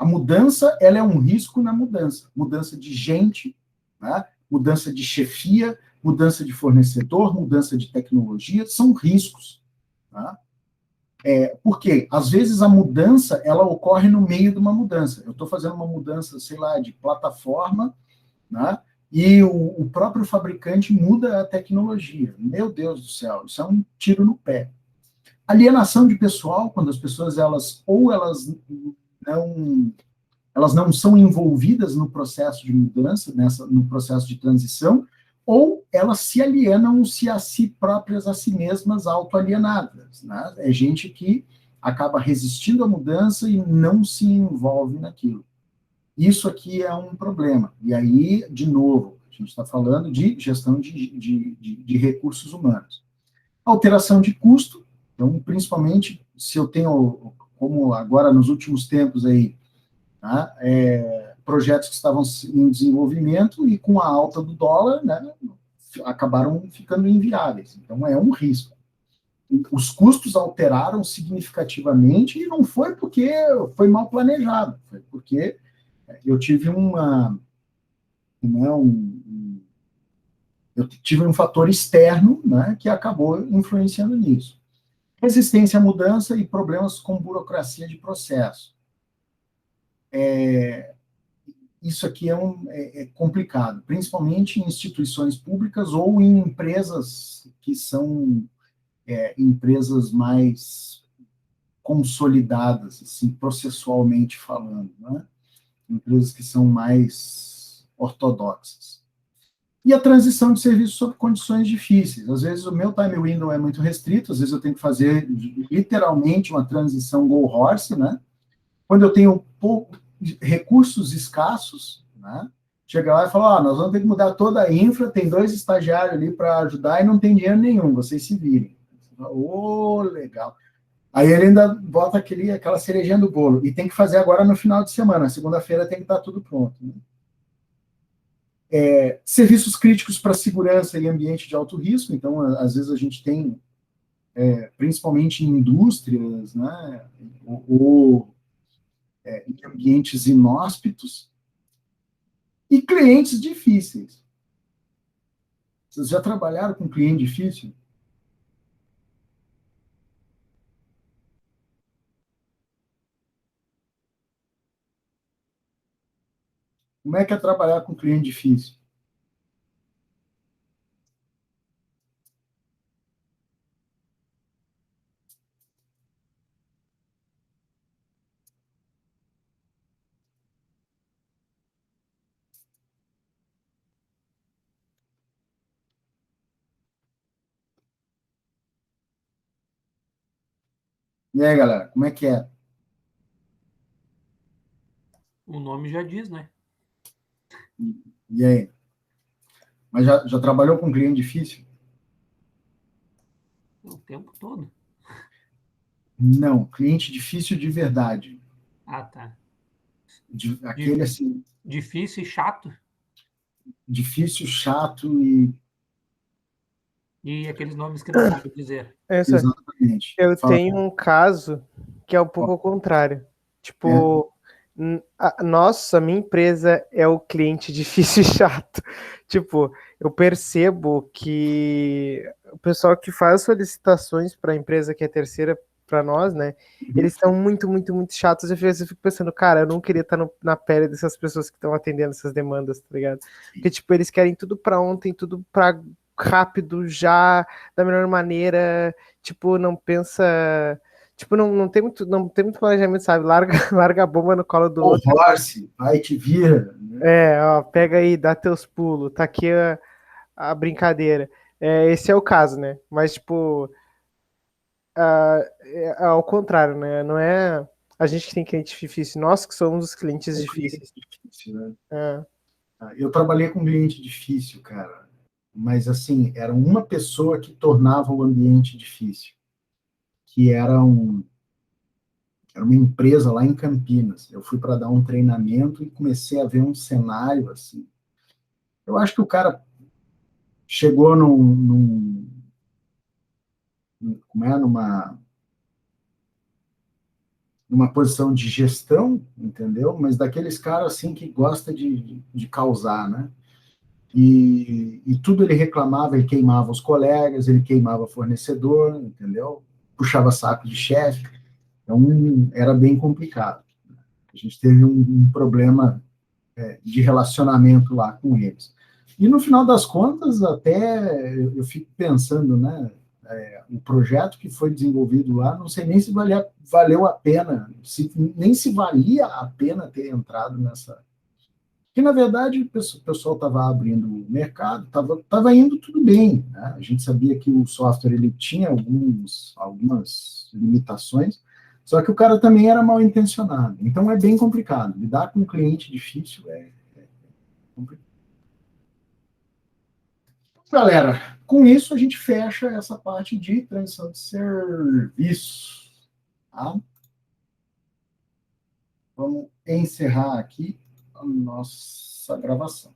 A mudança, ela é um risco na mudança. Mudança de gente, né? Mudança de chefia, mudança de fornecedor, mudança de tecnologia, são riscos. Tá? Porque, às vezes, a mudança, ela ocorre no meio de uma mudança. Eu estou fazendo uma mudança, sei lá, de plataforma, né? E o próprio fabricante muda a tecnologia. Meu Deus do céu, isso é um tiro no pé. Alienação de pessoal, quando as pessoas, elas não são envolvidas no processo de mudança, no processo de transição, ou elas se alienam-se a si próprias, a si mesmas, autoalienadas. Né? É gente que acaba resistindo à mudança e não se envolve naquilo. Isso aqui é um problema. E aí, de novo, a gente está falando de gestão de recursos humanos. Alteração de custo, então, principalmente, se eu tenho, como agora nos últimos tempos aí, tá? Projetos que estavam em desenvolvimento e com a alta do dólar, né, acabaram ficando inviáveis. Então, é um risco. Os custos alteraram significativamente e não foi porque foi mal planejado, foi porque eu tive eu tive um fator externo, né, que acabou influenciando nisso. Resistência à mudança e problemas com burocracia de processo. Isso aqui é complicado, principalmente em instituições públicas ou em empresas que são empresas mais consolidadas, assim, processualmente falando, né? Empresas que são mais ortodoxas. E a transição de serviço sob condições difíceis. Às vezes o meu time window é muito restrito, às vezes eu tenho que fazer literalmente uma transição go horse, né? Quando eu tenho recursos escassos, né? Chega lá e fala, nós vamos ter que mudar toda a infra, tem 2 estagiários ali para ajudar e não tem dinheiro nenhum, vocês se virem. Legal. Aí ele ainda bota aquela cerejinha do bolo, e tem que fazer agora no final de semana, segunda-feira tem que estar tudo pronto. Né? Serviços críticos para segurança e ambiente de alto risco, então, às vezes a gente tem, principalmente em indústrias, né, ou em ambientes inóspitos, e clientes difíceis. Vocês já trabalharam com cliente difícil? Como é que é trabalhar com cliente difícil? E aí, galera, como é que é? O nome já diz, né? E aí? Mas já trabalhou com cliente difícil? O tempo todo. Não, cliente difícil de verdade. Ah, tá. Aquele assim. Difícil e chato. Difícil, chato e. E aqueles nomes que não sabe dizer. Exatamente. Eu tenho um caso que é um pouco ao contrário. Tipo, a minha empresa é o cliente difícil e chato. Tipo, eu percebo que o pessoal que faz solicitações para a empresa que é terceira para nós, né? Eles estão muito, muito, muito chatos. Eu fico pensando, cara, eu não queria estar na pele dessas pessoas que estão atendendo essas demandas, tá ligado? Porque, tipo, eles querem tudo para ontem, tudo para rápido, já, da melhor maneira. Tipo, não pensa. Tipo, não tem muito planejamento, sabe? Larga a bomba no colo do outro. Horse, vai te vira. Ó, pega aí, dá teus pulos, tá aqui a brincadeira. Esse é o caso, né? Mas, tipo, ao contrário, né? Não é a gente que tem cliente difícil, nós que somos os clientes difíceis. Difícil, né? Eu trabalhei com cliente difícil, cara. Mas, assim, era uma pessoa que tornava o ambiente difícil. Que era uma empresa lá em Campinas. Eu fui para dar um treinamento e comecei a ver um cenário assim. Eu acho que o cara chegou numa posição de gestão, entendeu? Mas daqueles caras, assim, que gosta de causar, né? E tudo ele reclamava, ele queimava os colegas, ele queimava fornecedor, entendeu? Puxava saco de chefe. Então, era bem complicado. A gente teve um problema de relacionamento lá com eles. E no final das contas, até eu fico pensando, né? O projeto que foi desenvolvido lá, não sei nem se valeu a pena, nem se valia a pena ter entrado nessa. Porque, na verdade, o pessoal estava abrindo o mercado, estava indo tudo bem. Né? A gente sabia que o software ele tinha algumas limitações, só que o cara também era mal intencionado. Então, é bem complicado. Lidar com um cliente difícil é complicado. Galera, com isso a gente fecha essa parte de transição de serviço. Tá? Vamos encerrar aqui a nossa gravação.